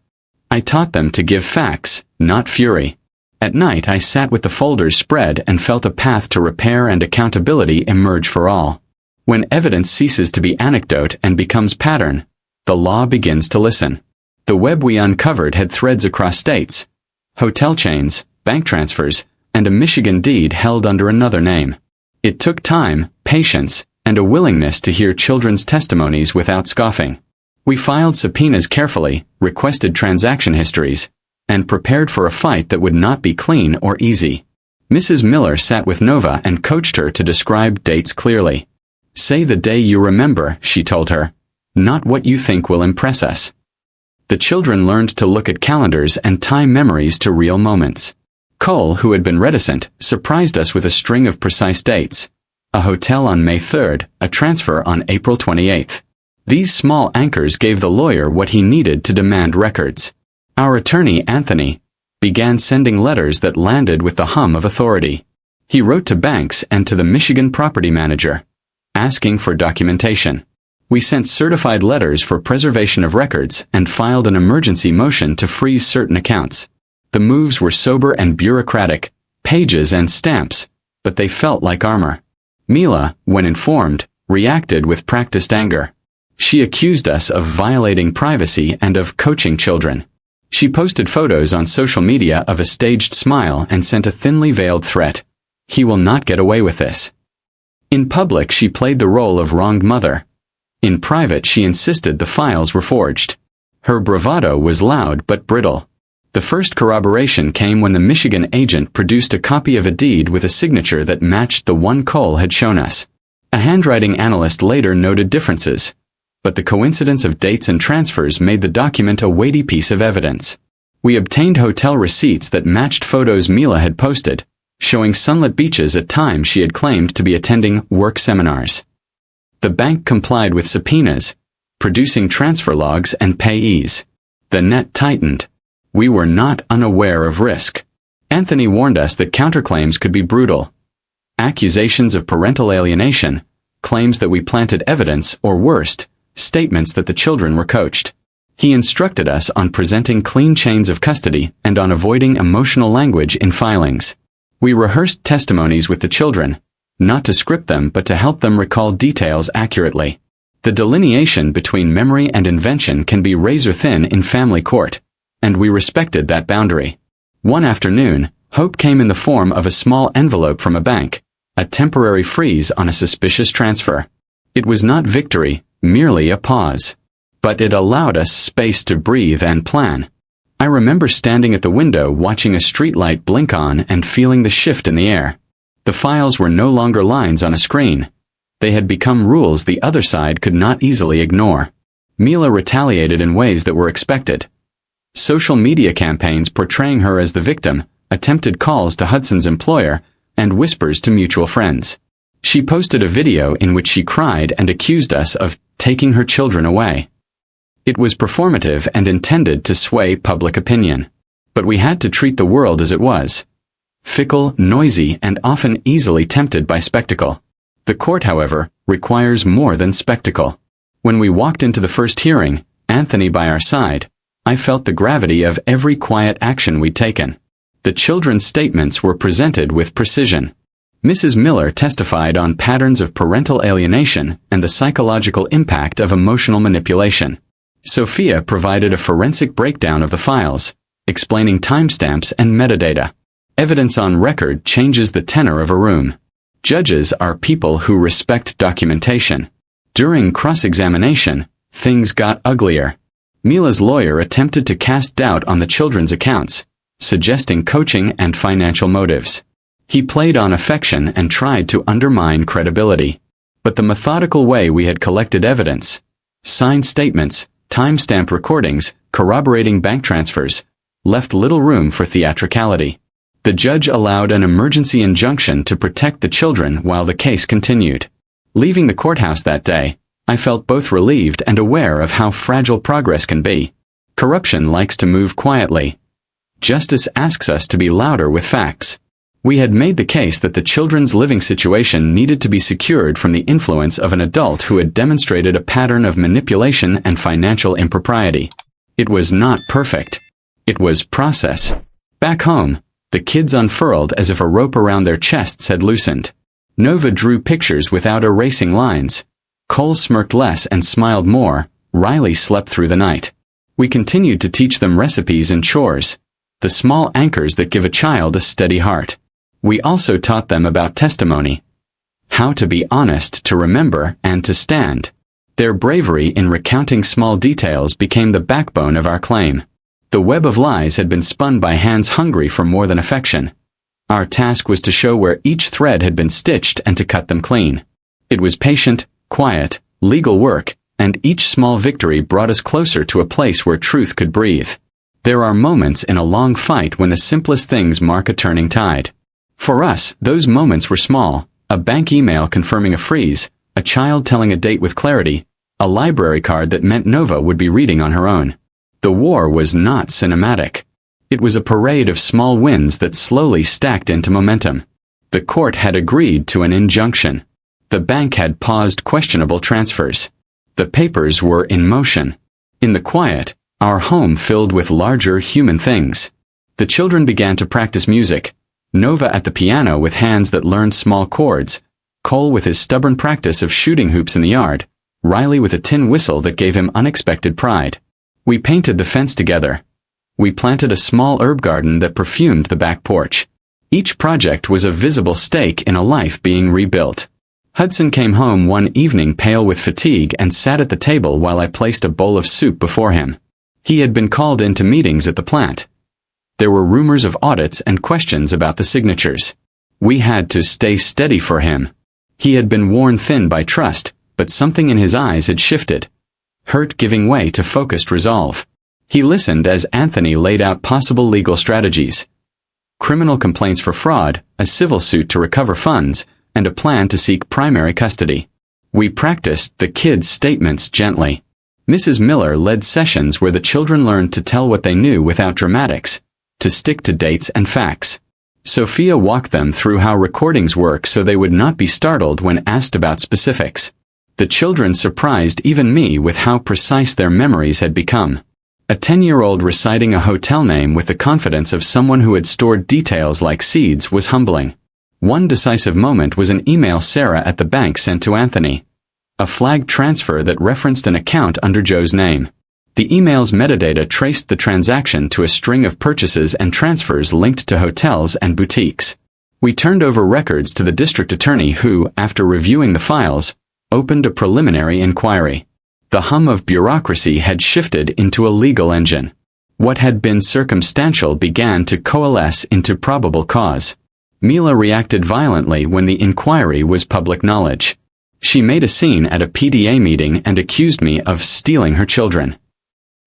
I taught them to give facts, not fury. At night I sat with the folders spread and felt a path to repair and accountability emerge for all. When evidence ceases to be anecdote and becomes pattern, the law begins to listen. The web we uncovered had threads across states, hotel chains, bank transfers, and a Michigan deed held under another name. It took time, patience, and a willingness to hear children's testimonies without scoffing. We filed subpoenas carefully, requested transaction histories, and prepared for a fight that would not be clean or easy. Mrs. Miller sat with Nova and coached her to describe dates clearly. "Say the day you remember," she told her, "not what you think will impress us." The children learned to look at calendars and tie memories to real moments. Cole, who had been reticent, surprised us with a string of precise dates. A hotel on May 3rd, a transfer on April 28th. These small anchors gave the lawyer what he needed to demand records. Our attorney, Anthony, began sending letters that landed with the hum of authority. He wrote to banks and to the Michigan property manager, asking for documentation. We sent certified letters for preservation of records and filed an emergency motion to freeze certain accounts. The moves were sober and bureaucratic, pages and stamps, but they felt like armor. Mila, when informed, reacted with practiced anger. She accused us of violating privacy and of coaching children. She posted photos on social media of a staged smile and sent a thinly veiled threat. "He will not get away with this." In public she played the role of wronged mother. In private she insisted the files were forged. Her bravado was loud but brittle. The first corroboration came when the Michigan agent produced a copy of a deed with a signature that matched the one Cole had shown us. A handwriting analyst later noted differences, but the coincidence of dates and transfers made the document a weighty piece of evidence. We obtained hotel receipts that matched photos Mila had posted, showing sunlit beaches at times she had claimed to be attending work seminars. The bank complied with subpoenas, producing transfer logs and payees. The net tightened. We were not unaware of risk. Anthony warned us that counterclaims could be brutal. Accusations of parental alienation, claims that we planted evidence, or worst, statements that the children were coached. He instructed us on presenting clean chains of custody and on avoiding emotional language in filings. We rehearsed testimonies with the children, not to script them but to help them recall details accurately. The delineation between memory and invention can be razor-thin in family court, and we respected that boundary. One afternoon, hope came in the form of a small envelope from a bank, a temporary freeze on a suspicious transfer. It was not victory, merely a pause. But it allowed us space to breathe and plan. I remember standing at the window watching a streetlight blink on and feeling the shift in the air. The files were no longer lines on a screen. They had become rules the other side could not easily ignore. Mila retaliated in ways that were expected. Social media campaigns portraying her as the victim, attempted calls to Hudson's employer, and whispers to mutual friends. She posted a video in which she cried and accused us of taking her children away. It was performative and intended to sway public opinion. But we had to treat the world as it was. Fickle, noisy, and often easily tempted by spectacle. The court, however, requires more than spectacle. When we walked into the first hearing, Anthony by our side, I felt the gravity of every quiet action we'd taken. The children's statements were presented with precision. Mrs. Miller testified on patterns of parental alienation and the psychological impact of emotional manipulation. Sophia provided a forensic breakdown of the files, explaining timestamps and metadata. Evidence on record changes the tenor of a room. Judges are people who respect documentation. During cross-examination, things got uglier. Mila's lawyer attempted to cast doubt on the children's accounts, suggesting coaching and financial motives. He played on affection and tried to undermine credibility. But the methodical way we had collected evidence, signed statements, timestamp recordings, corroborating bank transfers, left little room for theatricality. The judge allowed an emergency injunction to protect the children while the case continued. Leaving the courthouse that day, I felt both relieved and aware of how fragile progress can be. Corruption likes to move quietly. Justice asks us to be louder with facts. We had made the case that the children's living situation needed to be secured from the influence of an adult who had demonstrated a pattern of manipulation and financial impropriety. It was not perfect. It was process. Back home, the kids unfurled as if a rope around their chests had loosened. Nova drew pictures without erasing lines. Cole smirked less and smiled more. Riley slept through the night. We continued to teach them recipes and chores, the small anchors that give a child a steady heart. We also taught them about testimony, how to be honest, to remember, and to stand. Their bravery in recounting small details became the backbone of our claim. The web of lies had been spun by hands hungry for more than affection. Our task was to show where each thread had been stitched and to cut them clean. It was patient, quiet, legal work, and each small victory brought us closer to a place where truth could breathe. There are moments in a long fight when the simplest things mark a turning tide. For us, those moments were small: a bank email confirming a freeze, a child telling a date with clarity, a library card that meant Nova would be reading on her own. The war was not cinematic. It was a parade of small wins that slowly stacked into momentum. The court had agreed to an injunction. The bank had paused questionable transfers. The papers were in motion. In the quiet, our home filled with larger human things. The children began to practice music. Nova at the piano with hands that learned small chords, Cole with his stubborn practice of shooting hoops in the yard, Riley with a tin whistle that gave him unexpected pride. We painted the fence together. We planted a small herb garden that perfumed the back porch. Each project was a visible stake in a life being rebuilt. Hudson came home one evening pale with fatigue and sat at the table while I placed a bowl of soup before him. He had been called into meetings at the plant. There were rumors of audits and questions about the signatures. We had to stay steady for him. He had been worn thin by trust, but something in his eyes had shifted. Hurt giving way to focused resolve. He listened as Anthony laid out possible legal strategies. Criminal complaints for fraud, a civil suit to recover funds, and a plan to seek primary custody. We practiced the kids' statements gently. Mrs. Miller led sessions where the children learned to tell what they knew without dramatics, to stick to dates and facts. Sophia walked them through how recordings work so they would not be startled when asked about specifics. The children surprised even me with how precise their memories had become. A 10-year-old reciting a hotel name with the confidence of someone who had stored details like seeds was humbling. One decisive moment was an email Sarah at the bank sent to Anthony. A flagged transfer that referenced an account under Joe's name. The email's metadata traced the transaction to a string of purchases and transfers linked to hotels and boutiques. We turned over records to the district attorney who, after reviewing the files, opened a preliminary inquiry. The hum of bureaucracy had shifted into a legal engine. What had been circumstantial began to coalesce into probable cause. Mila reacted violently when the inquiry was public knowledge. She made a scene at a PDA meeting and accused me of stealing her children.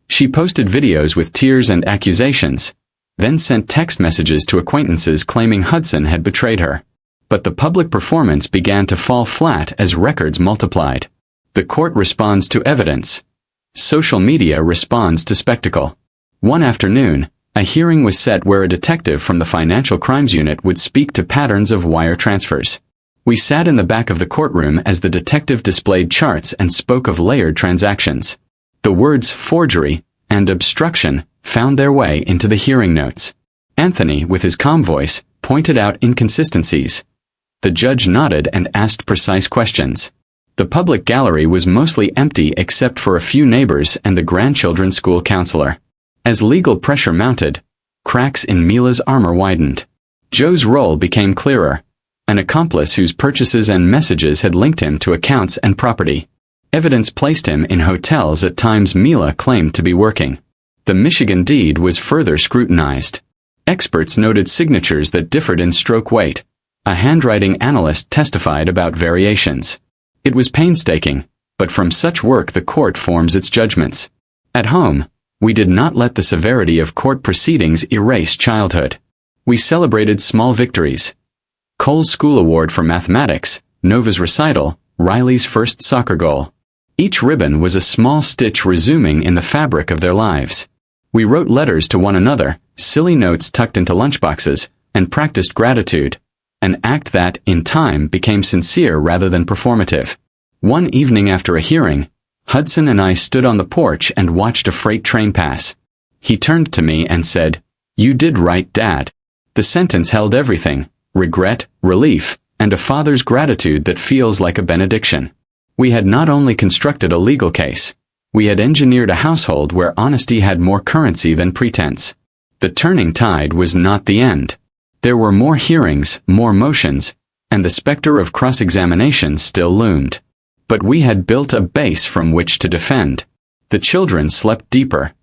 She posted videos with tears and accusations, then sent text messages to acquaintances claiming Hudson had betrayed her. But the public performance began to fall flat as records multiplied. The court responds to evidence. Social media responds to spectacle. One afternoon, a hearing was set where a detective from the Financial Crimes Unit would speak to patterns of wire transfers. We sat in the back of the courtroom as the detective displayed charts and spoke of layered transactions. The words forgery and obstruction found their way into the hearing notes. Anthony, with his calm voice, pointed out inconsistencies. The judge nodded and asked precise questions. The public gallery was mostly empty except for a few neighbors and the grandchildren's school counselor. As legal pressure mounted, cracks in Mila's armor widened. Joe's role became clearer. An accomplice whose purchases and messages had linked him to accounts and property. Evidence placed him in hotels at times Mila claimed to be working. The Michigan deed was further scrutinized. Experts noted signatures that differed in stroke weight. A handwriting analyst testified about variations. It was painstaking, but from such work the court forms its judgments. At home, we did not let the severity of court proceedings erase childhood. We celebrated small victories. Cole's school award for mathematics, Nova's recital, Riley's first soccer goal. Each ribbon was a small stitch resuming in the fabric of their lives. We wrote letters to one another, silly notes tucked into lunchboxes, and practiced gratitude. An act that, in time, became sincere rather than performative. One evening after a hearing, Hudson and I stood on the porch and watched a freight train pass. He turned to me and said, "You did right, Dad." The sentence held everything: regret, relief, and a father's gratitude that feels like a benediction. We had not only constructed a legal case, we had engineered a household where honesty had more currency than pretense. The turning tide was not the end. There were more hearings, more motions, and the specter of cross-examination still loomed. But we had built a base from which to defend. The children slept deeper.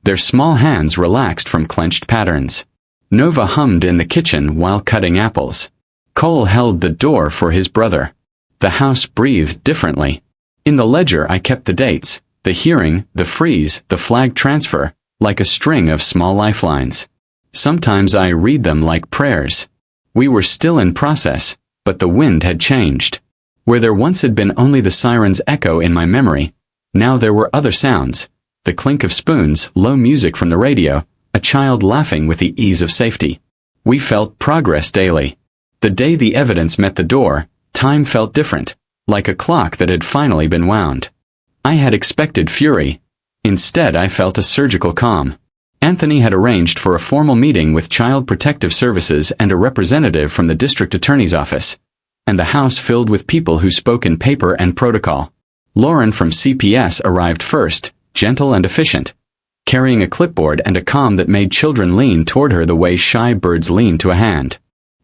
Their small hands relaxed from clenched patterns. Nova hummed in the kitchen while cutting apples. Cole held the door for his brother. The house breathed differently. In the ledger I kept the dates, the hearing, the freeze, the flag transfer, like a string of small lifelines. Sometimes I read them like prayers. We were still in process, but the wind had changed. Where there once had been only the siren's echo in my memory, now there were other sounds. The clink of spoons, low music from the radio, a child laughing with the ease of safety. We felt progress daily. The day the evidence met the door, time felt different, like a clock that had finally been wound. I had expected fury. Instead I felt a surgical calm. Anthony had arranged for a formal meeting with Child Protective Services and a representative from the district attorney's office. And the house filled with people who spoke in paper and protocol. Lauren from CPS arrived first, gentle and efficient, carrying a clipboard and a calm that made children lean toward her the way shy birds lean to a hand.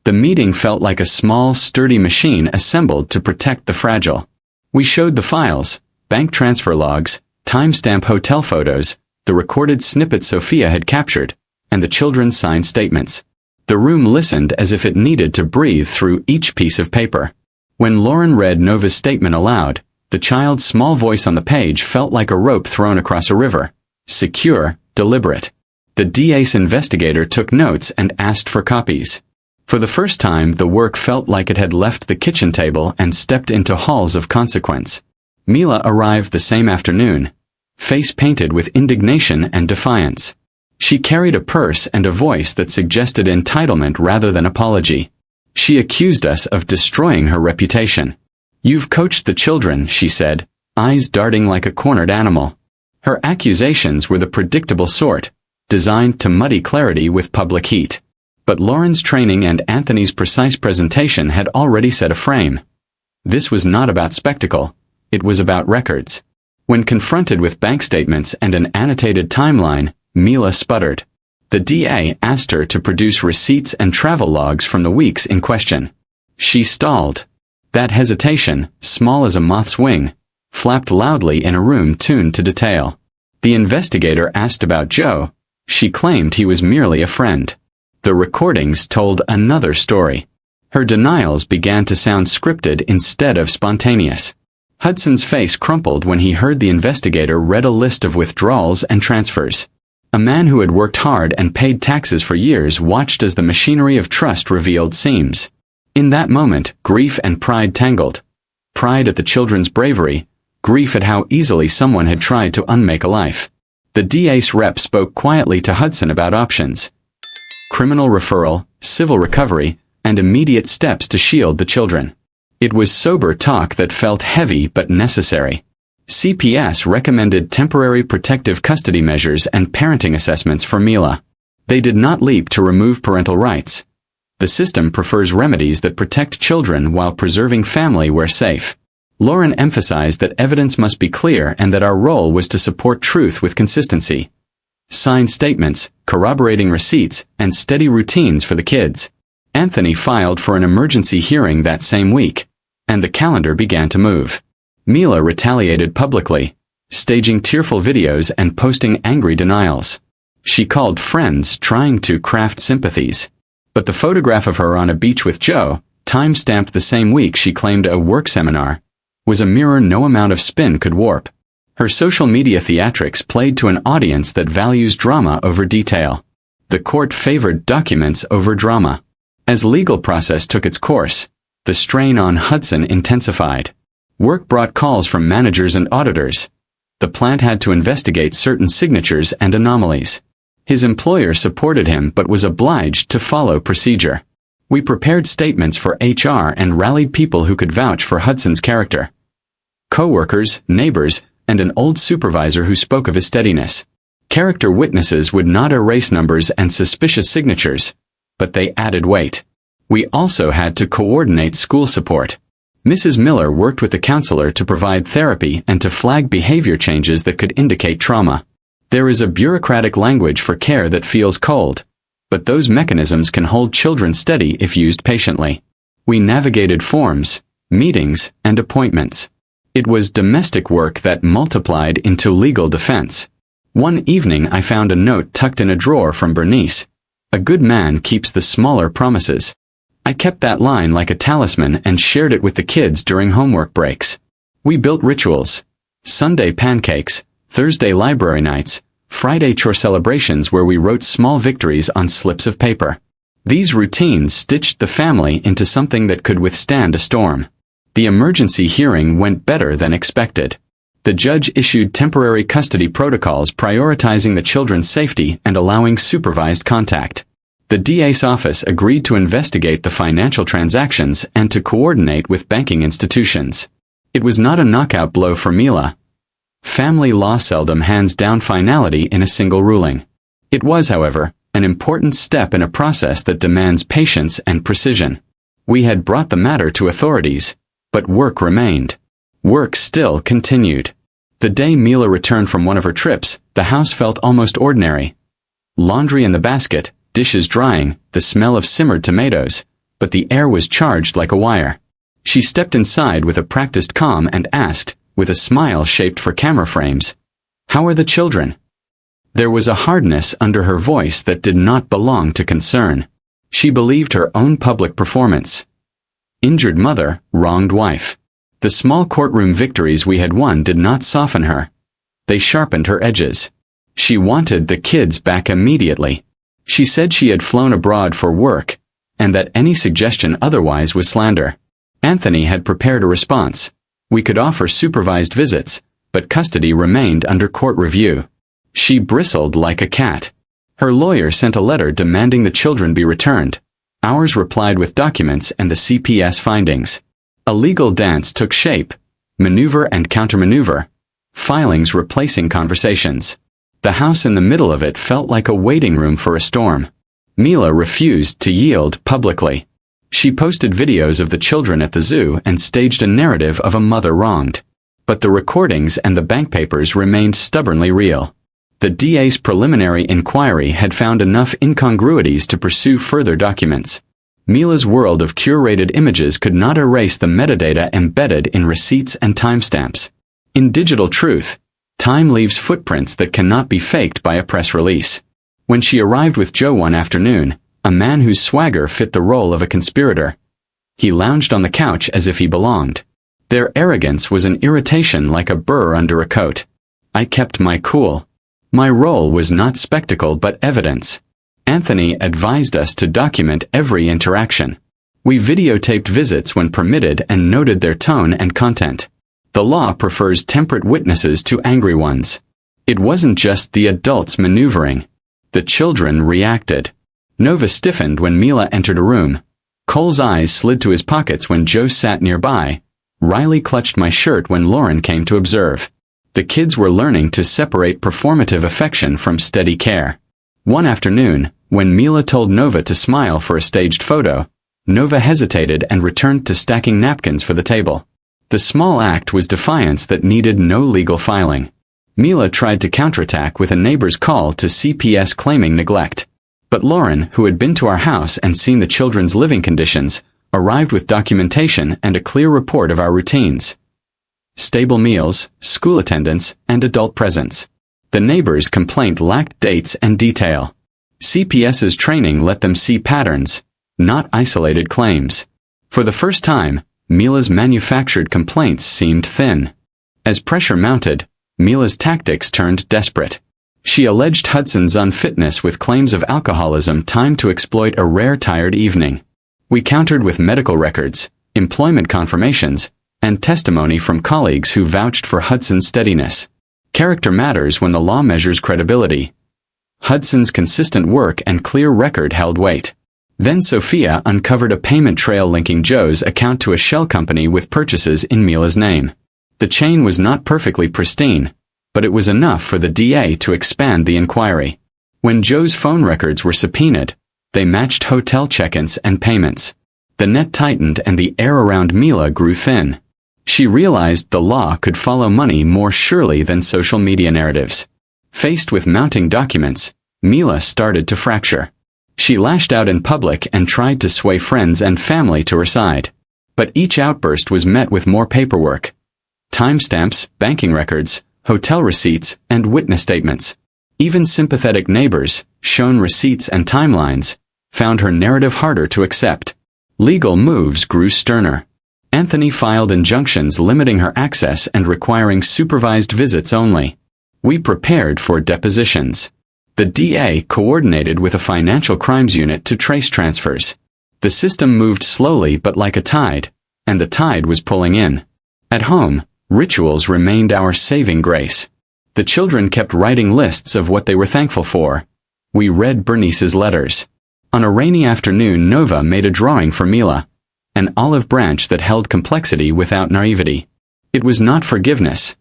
The meeting felt like a small, sturdy machine assembled to protect the fragile. We showed the files, bank transfer logs, timestamp hotel photos, the recorded snippets Sophia had captured, and the children signed statements. The room listened as if it needed to breathe through each piece of paper. When Lauren read Nova's statement aloud, the child's small voice on the page felt like a rope thrown across a river. Secure, deliberate. The DA's investigator took notes and asked for copies. For the first time, the work felt like it had left the kitchen table and stepped into halls of consequence. Mila arrived the same afternoon, face painted with indignation and defiance. She carried a purse and a voice that suggested entitlement rather than apology. She accused us of destroying her reputation. "You've coached the children," she said, eyes darting like a cornered animal. Her accusations were the predictable sort, designed to muddy clarity with public heat. But Lauren's training and Anthony's precise presentation had already set a frame. This was not about spectacle, it was about records. When confronted with bank statements and an annotated timeline, Mila sputtered. The DA asked her to produce receipts and travel logs from the weeks in question. She stalled. That hesitation, small as a moth's wing, flapped loudly in a room tuned to detail. The investigator asked about Joe. She claimed he was merely a friend. The recordings told another story. Her denials began to sound scripted instead of spontaneous. Hudson's face crumpled when he heard the investigator read a list of withdrawals and transfers. A man who had worked hard and paid taxes for years watched as the machinery of trust revealed seams. In that moment, grief and pride tangled. Pride at the children's bravery, grief at how easily someone had tried to unmake a life. The DA's rep spoke quietly to Hudson about options. Criminal referral, civil recovery, and immediate steps to shield the children. It was sober talk that felt heavy but necessary. CPS recommended temporary protective custody measures and parenting assessments for Mila. They did not leap to remove parental rights. The system prefers remedies that protect children while preserving family where safe. Lauren emphasized that evidence must be clear and that our role was to support truth with consistency. Signed statements, corroborating receipts, and steady routines for the kids. Anthony filed for an emergency hearing that same week, and the calendar began to move. Mila retaliated publicly, staging tearful videos and posting angry denials. She called friends trying to craft sympathies. But the photograph of her on a beach with Joe, time-stamped the same week she claimed a work seminar, was a mirror no amount of spin could warp. Her social media theatrics played to an audience that values drama over detail. The court favored documents over drama. As legal process took its course, the strain on Hudson intensified. Work brought calls from managers and auditors. The plant had to investigate certain signatures and anomalies. His employer supported him but was obliged to follow procedure. We prepared statements for HR and rallied people who could vouch for Hudson's character. Co-workers, neighbors, and an old supervisor who spoke of his steadiness. Character witnesses would not erase numbers and suspicious signatures, but they added weight. We also had to coordinate school support. Mrs. Miller worked with the counselor to provide therapy and to flag behavior changes that could indicate trauma. There is a bureaucratic language for care that feels cold, but those mechanisms can hold children steady if used patiently. We navigated forms, meetings, and appointments. It was domestic work that multiplied into legal defense. One evening I found a note tucked in a drawer from Bernice. "A good man keeps the smaller promises." I kept that line like a talisman and shared it with the kids during homework breaks. We built rituals. Sunday pancakes, Thursday library nights, Friday chore celebrations where we wrote small victories on slips of paper. These routines stitched the family into something that could withstand a storm. The emergency hearing went better than expected. The judge issued temporary custody protocols prioritizing the children's safety and allowing supervised contact. The DA's office agreed to investigate the financial transactions and to coordinate with banking institutions. It was not a knockout blow for Mila. Family law seldom hands down finality in a single ruling. It was, however, an important step in a process that demands patience and precision. We had brought the matter to authorities, but work remained. Work still continued. The day Mila returned from one of her trips, the house felt almost ordinary. Laundry in the basket, dishes drying, the smell of simmered tomatoes, but the air was charged like a wire. She stepped inside with a practiced calm and asked, with a smile shaped for camera frames, "How are the children?" There was a hardness under her voice that did not belong to concern. She believed her own public performance. Injured mother, wronged wife. The small courtroom victories we had won did not soften her. They sharpened her edges. She wanted the kids back immediately. She said she had flown abroad for work, and that any suggestion otherwise was slander. Anthony had prepared a response. We could offer supervised visits, but custody remained under court review. She bristled like a cat. Her lawyer sent a letter demanding the children be returned. Ours replied with documents and the CPS findings. A legal dance took shape, maneuver and countermaneuver, filings replacing conversations. The house in the middle of it felt like a waiting room for a storm. Mila refused to yield publicly. She posted videos of the children at the zoo and staged a narrative of a mother wronged. But the recordings and the bank papers remained stubbornly real. The DA's preliminary inquiry had found enough incongruities to pursue further documents. Mila's world of curated images could not erase the metadata embedded in receipts and timestamps. In digital truth, time leaves footprints that cannot be faked by a press release. When she arrived with Joe one afternoon, a man whose swagger fit the role of a conspirator, he lounged on the couch as if he belonged. Their arrogance was an irritation like a burr under a coat. I kept my cool. My role was not spectacle but evidence. Anthony advised us to document every interaction. We videotaped visits when permitted and noted their tone and content. The law prefers temperate witnesses to angry ones. It wasn't just the adults maneuvering. The children reacted. Nova stiffened when Mila entered a room. Cole's eyes slid to his pockets when Joe sat nearby. Riley clutched my shirt when Lauren came to observe. The kids were learning to separate performative affection from steady care. One afternoon, when Mila told Nova to smile for a staged photo, Nova hesitated and returned to stacking napkins for the table. The small act was defiance that needed no legal filing. Mila tried to counterattack with a neighbor's call to CPS claiming neglect. But Lauren, who had been to our house and seen the children's living conditions, arrived with documentation and a clear report of our routines. Stable meals, school attendance, and adult presence. The neighbor's complaint lacked dates and detail. CPS's training let them see patterns, not isolated claims. For the first time, Mila's manufactured complaints seemed thin. As pressure mounted, Mila's tactics turned desperate. She alleged Hudson's unfitness with claims of alcoholism timed to exploit a rare tired evening. We countered with medical records, employment confirmations, and testimony from colleagues who vouched for Hudson's steadiness. Character matters when the law measures credibility. Hudson's consistent work and clear record held weight. Then Sophia uncovered a payment trail linking Joe's account to a shell company with purchases in Mila's name. The chain was not perfectly pristine, but it was enough for the DA to expand the inquiry. When Joe's phone records were subpoenaed, they matched hotel check-ins and payments. The net tightened and the air around Mila grew thin. She realized the law could follow money more surely than social media narratives. Faced with mounting documents, Mila started to fracture. She lashed out in public and tried to sway friends and family to her side. But each outburst was met with more paperwork. Timestamps, banking records, hotel receipts, and witness statements. Even sympathetic neighbors, shown receipts and timelines, found her narrative harder to accept. Legal moves grew sterner. Anthony filed injunctions limiting her access and requiring supervised visits only. We prepared for depositions. The DA coordinated with a financial crimes unit to trace transfers. The system moved slowly but like a tide, and the tide was pulling in. At home, rituals remained our saving grace. The children kept writing lists of what they were thankful for. We read Bernice's letters. On a rainy afternoon, Nova made a drawing for Mila, an olive branch that held complexity without naivety. It was not forgiveness.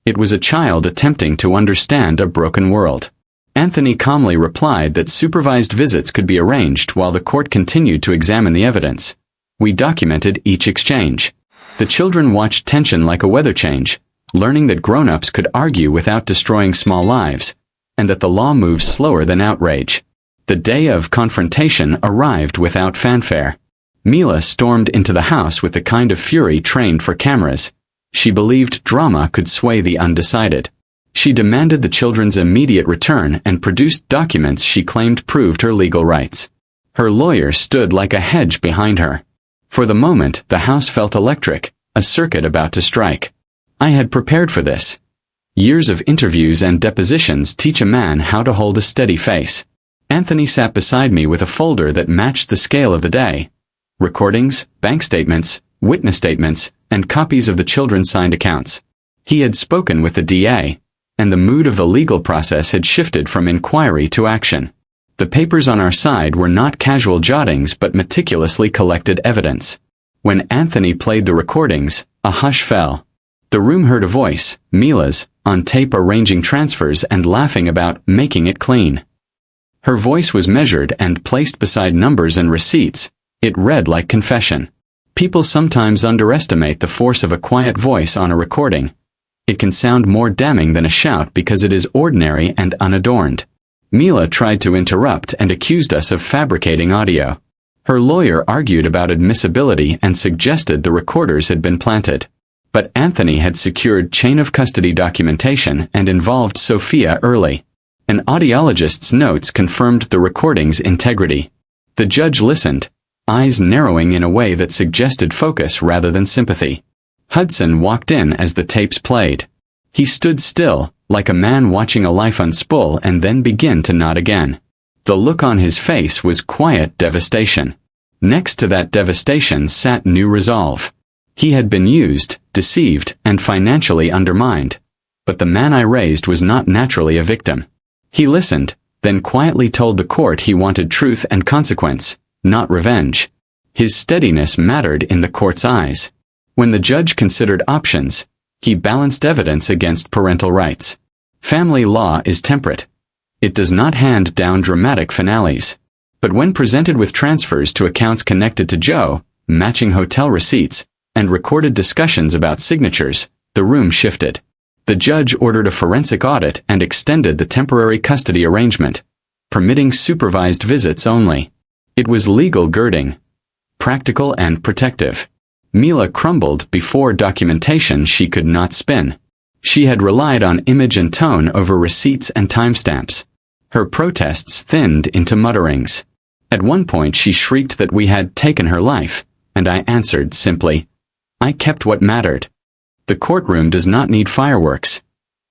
It was a child attempting to understand a broken world. Anthony calmly replied that supervised visits could be arranged while the court continued to examine the evidence. We documented each exchange. The children watched tension like a weather change, learning that grown-ups could argue without destroying small lives, and that the law moves slower than outrage. The day of confrontation arrived without fanfare. Mila stormed into the house with the kind of fury trained for cameras. She believed drama could sway the undecided. She demanded the children's immediate return and produced documents she claimed proved her legal rights. Her lawyer stood like a hedge behind her. For the moment, the house felt electric, a circuit about to strike. I had prepared for this. Years of interviews and depositions teach a man how to hold a steady face. Anthony sat beside me with a folder that matched the scale of the day. Recordings, bank statements, witness statements, and copies of the children's signed accounts. He had spoken with the DA, and the mood of the legal process had shifted from inquiry to action. The papers on our side were not casual jottings but meticulously collected evidence. When Anthony played the recordings, a hush fell. The room heard a voice, Mila's, on tape arranging transfers and laughing about making it clean. Her voice was measured and placed beside numbers and receipts. It read like confession. People sometimes underestimate the force of a quiet voice on a recording. It can sound more damning than a shout because it is ordinary and unadorned. Mila tried to interrupt and accused us of fabricating audio. Her lawyer argued about admissibility and suggested the recorders had been planted. But Anthony had secured chain of custody documentation and involved Sophia early. An audiologist's notes confirmed the recording's integrity. The judge listened, eyes narrowing in a way that suggested focus rather than sympathy. Hudson walked in as the tapes played. He stood still, like a man watching a life unspool and then begin to nod again. The look on his face was quiet devastation. Next to that devastation sat new resolve. He had been used, deceived, and financially undermined. But the man I raised was not naturally a victim. He listened, then quietly told the court he wanted truth and consequence, not revenge. His steadiness mattered in the court's eyes. When the judge considered options, he balanced evidence against parental rights. Family law is temperate. It does not hand down dramatic finales. But when presented with transfers to accounts connected to Joe, matching hotel receipts, and recorded discussions about signatures, the room shifted. The judge ordered a forensic audit and extended the temporary custody arrangement, permitting supervised visits only. It was legal girding, practical and protective. Mila crumbled before documentation she could not spin. She had relied on image and tone over receipts and timestamps. Her protests thinned into mutterings. At one point she shrieked that we had taken her life, and I answered simply, I kept what mattered. The courtroom does not need fireworks.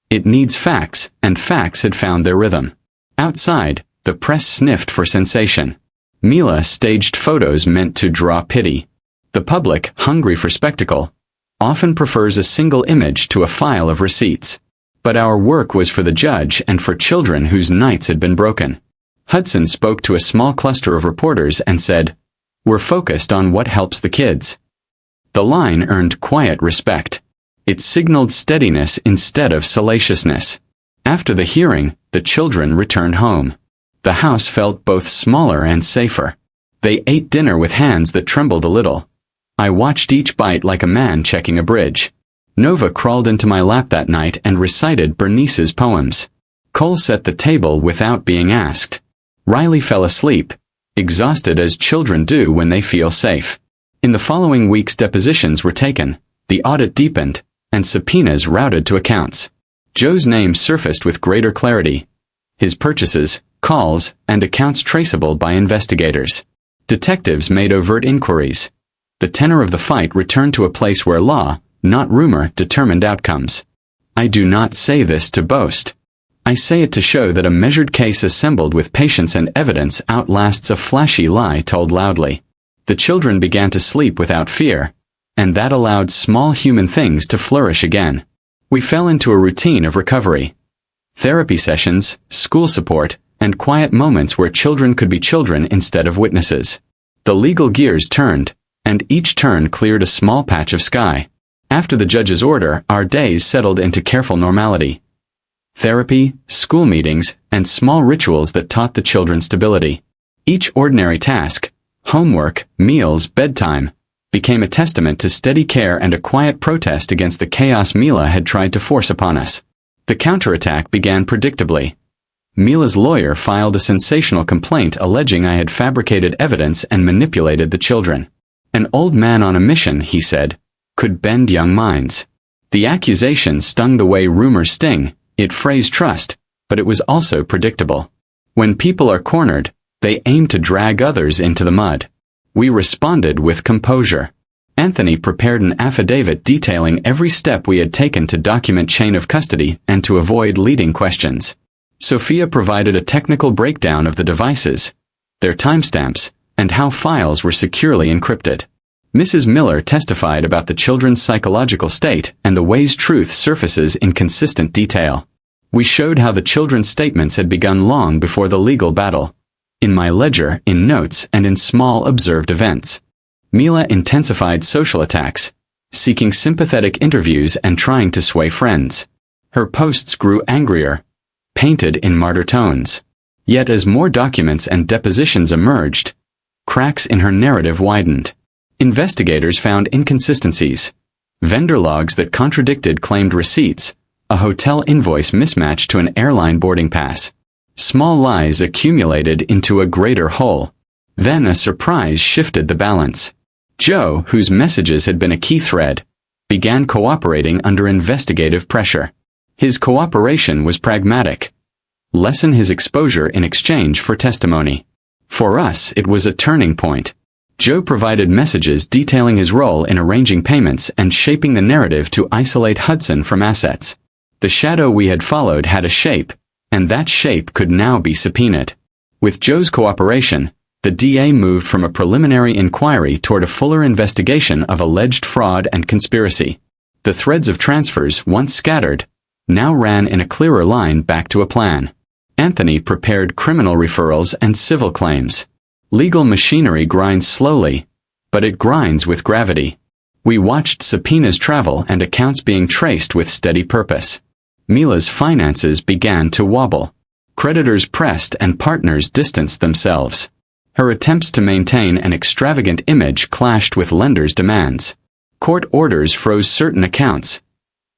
It needs facts, and facts had found their rhythm. Outside, the press sniffed for sensation. Mila staged photos meant to draw pity. The public, hungry for spectacle, often prefers a single image to a file of receipts. But our work was for the judge and for children whose nights had been broken. Hudson spoke to a small cluster of reporters and said, We're focused on what helps the kids. The line earned quiet respect. It signaled steadiness instead of salaciousness. After the hearing, the children returned home. The house felt both smaller and safer. They ate dinner with hands that trembled a little. I watched each bite like a man checking a bridge. Nova crawled into my lap that night and recited Bernice's poems. Cole set the table without being asked. Riley fell asleep, exhausted as children do when they feel safe. In the following weeks depositions were taken, the audit deepened, and subpoenas routed to accounts. Joe's name surfaced with greater clarity. His purchases, calls, and accounts traceable by investigators. Detectives made overt inquiries. The tenor of the fight returned to a place where law, not rumor, determined outcomes. I do not say this to boast. I say it to show that a measured case assembled with patience and evidence outlasts a flashy lie told loudly. The children began to sleep without fear, and that allowed small human things to flourish again. We fell into a routine of recovery. Therapy sessions, school support, and quiet moments where children could be children instead of witnesses. The legal gears turned, and each turn cleared a small patch of sky. After the judge's order, our days settled into careful normality. Therapy, school meetings, and small rituals that taught the children stability. Each ordinary task, homework, meals, bedtime, became a testament to steady care and a quiet protest against the chaos Mila had tried to force upon us. The counterattack began predictably. Mila's lawyer filed a sensational complaint alleging I had fabricated evidence and manipulated the children. An old man on a mission, he said, could bend young minds. The accusation stung the way rumors sting. It phrased trust, but it was also predictable. When people are cornered, they aim to drag others into the mud. We responded with composure. Anthony prepared an affidavit detailing every step we had taken to document chain of custody and to avoid leading questions. Sophia provided a technical breakdown of the devices, their timestamps, and how files were securely encrypted. Mrs. Miller testified about the children's psychological state and the ways truth surfaces in consistent detail. We showed how the children's statements had begun long before the legal battle. In my ledger, in notes, and in small observed events. Mila intensified social attacks, seeking sympathetic interviews and trying to sway friends. Her posts grew angrier, painted in martyr tones. Yet as more documents and depositions emerged, cracks in her narrative widened. Investigators found inconsistencies, vendor logs that contradicted claimed receipts, a hotel invoice mismatched to an airline boarding pass. Small lies accumulated into a greater whole. Then a surprise shifted the balance. Joe, whose messages had been a key thread, began cooperating under investigative pressure. His cooperation was pragmatic. Lessen his exposure in exchange for testimony. For us, it was a turning point. Joe provided messages detailing his role in arranging payments and shaping the narrative to isolate Hudson from assets. The shadow we had followed had a shape, and that shape could now be subpoenaed. With Joe's cooperation, the DA moved from a preliminary inquiry toward a fuller investigation of alleged fraud and conspiracy. The threads of transfers, once scattered, now ran in a clearer line back to a plan. Anthony prepared criminal referrals and civil claims. Legal machinery grinds slowly, but it grinds with gravity. We watched subpoenas travel and accounts being traced with steady purpose. Mila's finances began to wobble. Creditors pressed and partners distanced themselves. Her attempts to maintain an extravagant image clashed with lenders' demands. Court orders froze certain accounts.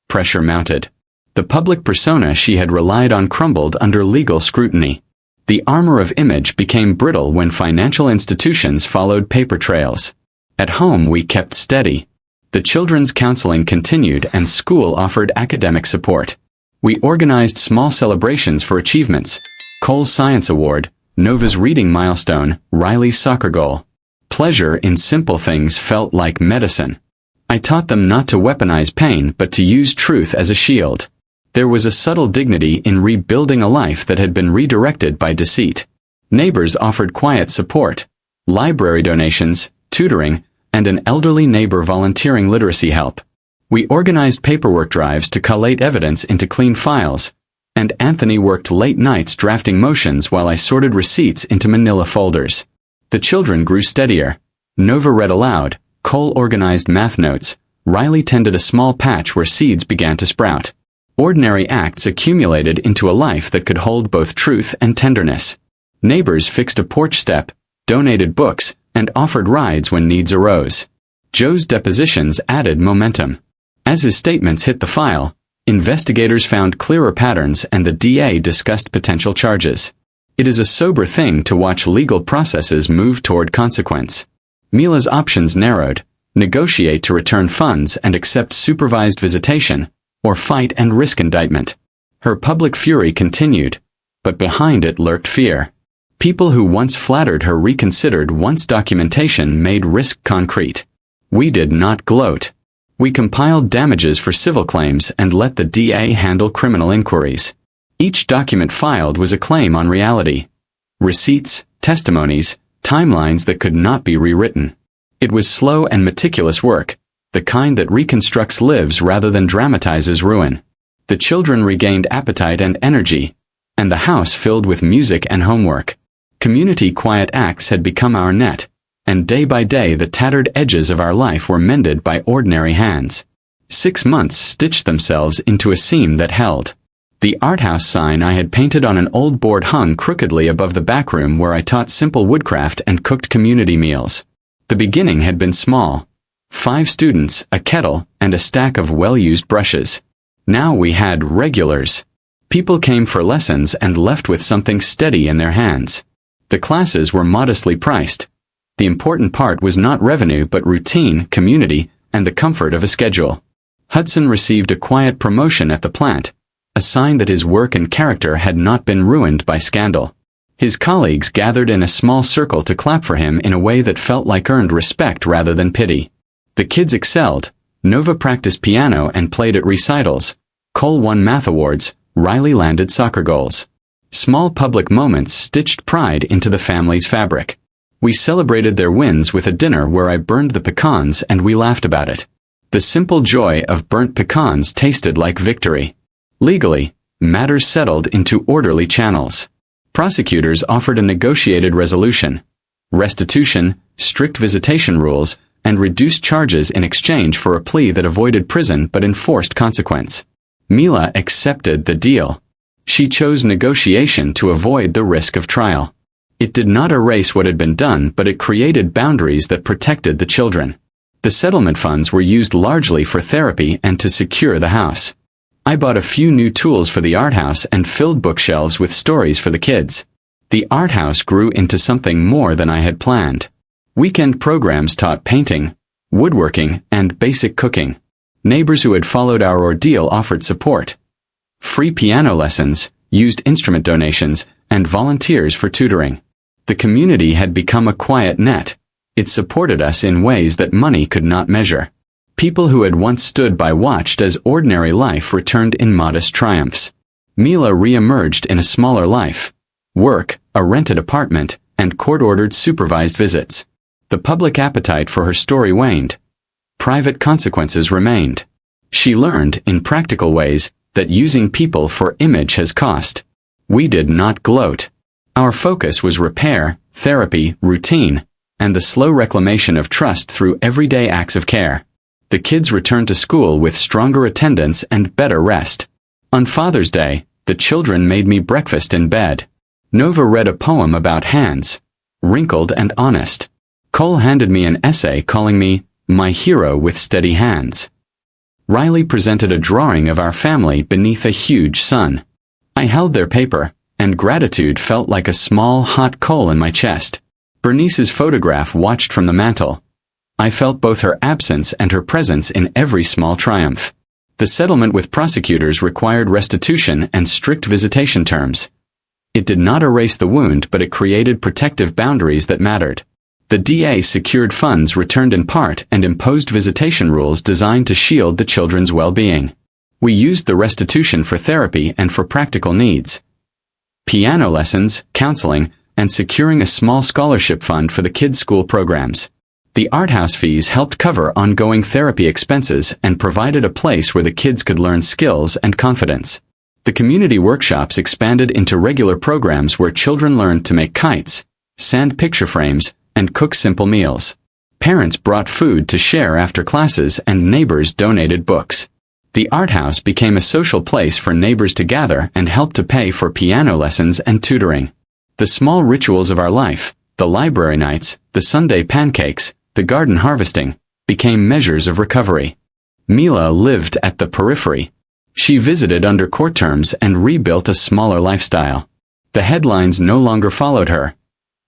Pressure mounted. The public persona she had relied on crumbled under legal scrutiny. The armor of image became brittle when financial institutions followed paper trails. At home we kept steady. The children's counseling continued and school offered academic support. We organized small celebrations for achievements. Cole's Science Award, Nova's reading milestone, Riley's soccer goal. Pleasure in simple things felt like medicine. I taught them not to weaponize pain but to use truth as a shield. There was a subtle dignity in rebuilding a life that had been redirected by deceit. Neighbors offered quiet support, library donations, tutoring, and an elderly neighbor volunteering literacy help. We organized paperwork drives to collate evidence into clean files, and Anthony worked late nights drafting motions while I sorted receipts into manila folders. The children grew steadier. Nova read aloud, Cole organized math notes, Riley tended a small patch where seeds began to sprout. Ordinary acts accumulated into a life that could hold both truth and tenderness. Neighbors fixed a porch step, donated books, and offered rides when needs arose. Joe's depositions added momentum. As his statements hit the file, investigators found clearer patterns and the DA discussed potential charges. It is a sober thing to watch legal processes move toward consequence. Mila's options narrowed: negotiate to return funds and accept supervised visitation, or fight and risk indictment. Her public fury continued, but behind it lurked fear. People who once flattered her reconsidered once documentation made risk concrete. We did not gloat. We compiled damages for civil claims and let the DA handle criminal inquiries. Each document filed was a claim on reality. Receipts, testimonies, timelines that could not be rewritten. It was slow and meticulous work, the kind that reconstructs lives rather than dramatizes ruin. The children regained appetite and energy, and the house filled with music and homework. Community quiet acts had become our net, and day by day the tattered edges of our life were mended by ordinary hands. 6 months stitched themselves into a seam that held. The art house sign I had painted on an old board hung crookedly above the back room where I taught simple woodcraft and cooked community meals. The beginning had been small. 5 students, a kettle, and a stack of well-used brushes. Now we had regulars. People came for lessons and left with something steady in their hands. The classes were modestly priced. The important part was not revenue but routine, community, and the comfort of a schedule. Hudson received a quiet promotion at the plant, a sign that his work and character had not been ruined by scandal. His colleagues gathered in a small circle to clap for him in a way that felt like earned respect rather than pity. The kids excelled. Nova practiced piano and played at recitals. Cole won math awards. Riley landed soccer goals. Small public moments stitched pride into the family's fabric. We celebrated their wins with a dinner where I burned the pecans and we laughed about it. The simple joy of burnt pecans tasted like victory. Legally, matters settled into orderly channels. Prosecutors offered a negotiated resolution. Restitution, strict visitation rules, and reduced charges in exchange for a plea that avoided prison but enforced consequence. Mila accepted the deal. She chose negotiation to avoid the risk of trial. It did not erase what had been done, but it created boundaries that protected the children. The settlement funds were used largely for therapy and to secure the house. I bought a few new tools for the art house and filled bookshelves with stories for the kids. The art house grew into something more than I had planned. Weekend programs taught painting, woodworking, and basic cooking. Neighbors who had followed our ordeal offered support. Free piano lessons, used instrument donations, and volunteers for tutoring. The community had become a quiet net. It supported us in ways that money could not measure. People who had once stood by watched as ordinary life returned in modest triumphs. Mila re-emerged in a smaller life. Work, a rented apartment, and court-ordered supervised visits. The public appetite for her story waned. Private consequences remained. She learned, in practical ways, that using people for image has cost. We did not gloat. Our focus was repair, therapy, routine, and the slow reclamation of trust through everyday acts of care. The kids returned to school with stronger attendance and better rest. On Father's Day, the children made me breakfast in bed. Nova read a poem about hands, wrinkled and honest. Cole handed me an essay calling me my hero with steady hands. Riley presented a drawing of our family beneath a huge sun. I held their paper, and gratitude felt like a small hot coal in my chest. Bernice's photograph watched from the mantel. I felt both her absence and her presence in every small triumph. The settlement with prosecutors required restitution and strict visitation terms. It did not erase the wound, but it created protective boundaries that mattered. The DA secured funds returned in part and imposed visitation rules designed to shield the children's well-being. We used the restitution for therapy and for practical needs. Piano lessons, counseling, and securing a small scholarship fund for the kids' school programs. The art house fees helped cover ongoing therapy expenses and provided a place where the kids could learn skills and confidence. The community workshops expanded into regular programs where children learned to make kites, sand picture frames, and cook simple meals. Parents brought food to share after classes and neighbors donated books. The art house became a social place for neighbors to gather and help to pay for piano lessons and tutoring. The small rituals of our life, the library nights, the Sunday pancakes, the garden harvesting, became measures of recovery. Mila lived at the periphery. She visited under court terms and rebuilt a smaller lifestyle. The headlines no longer followed her.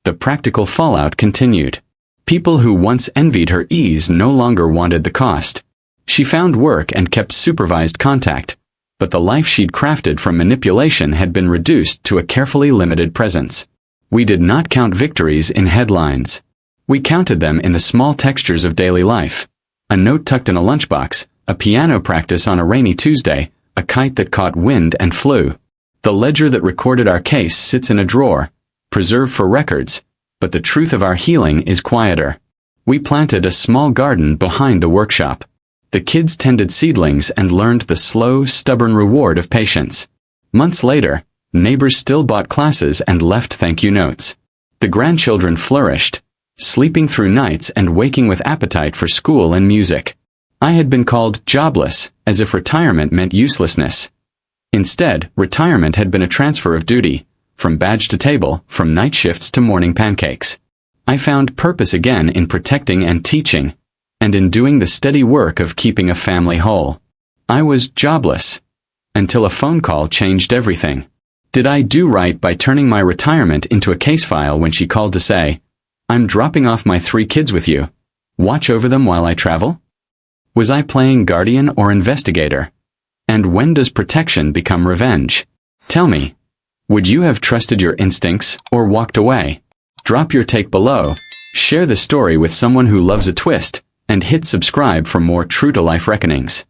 The practical fallout continued. People who once envied her ease no longer wanted the cost. She found work and kept supervised contact, but the life she'd crafted from manipulation had been reduced to a carefully limited presence. We did not count victories in headlines. We counted them in the small textures of daily life. A note tucked in a lunchbox, a piano practice on a rainy Tuesday, a kite that caught wind and flew. The ledger that recorded our case sits in a drawer, preserved for records, but the truth of our healing is quieter. We planted a small garden behind the workshop. The kids tended seedlings and learned the slow, stubborn reward of patience. Months later, neighbors still bought classes and left thank-you notes. The grandchildren flourished, sleeping through nights and waking with appetite for school and music. I had been called jobless, as if retirement meant uselessness. Instead, retirement had been a transfer of duty, from badge to table, from night shifts to morning pancakes. I found purpose again in protecting and teaching, and in doing the steady work of keeping a family whole. I was jobless, until a phone call changed everything. Did I do right by turning my retirement into a case file when she called to say, "I'm dropping off my 3 kids with you. Watch over them while I travel"? Was I playing guardian or investigator? And And when does protection become revenge? Tell me, would you have trusted your instincts or walked away? Drop your take below, share the story with someone who loves a twist, and hit subscribe for more true-to-life reckonings.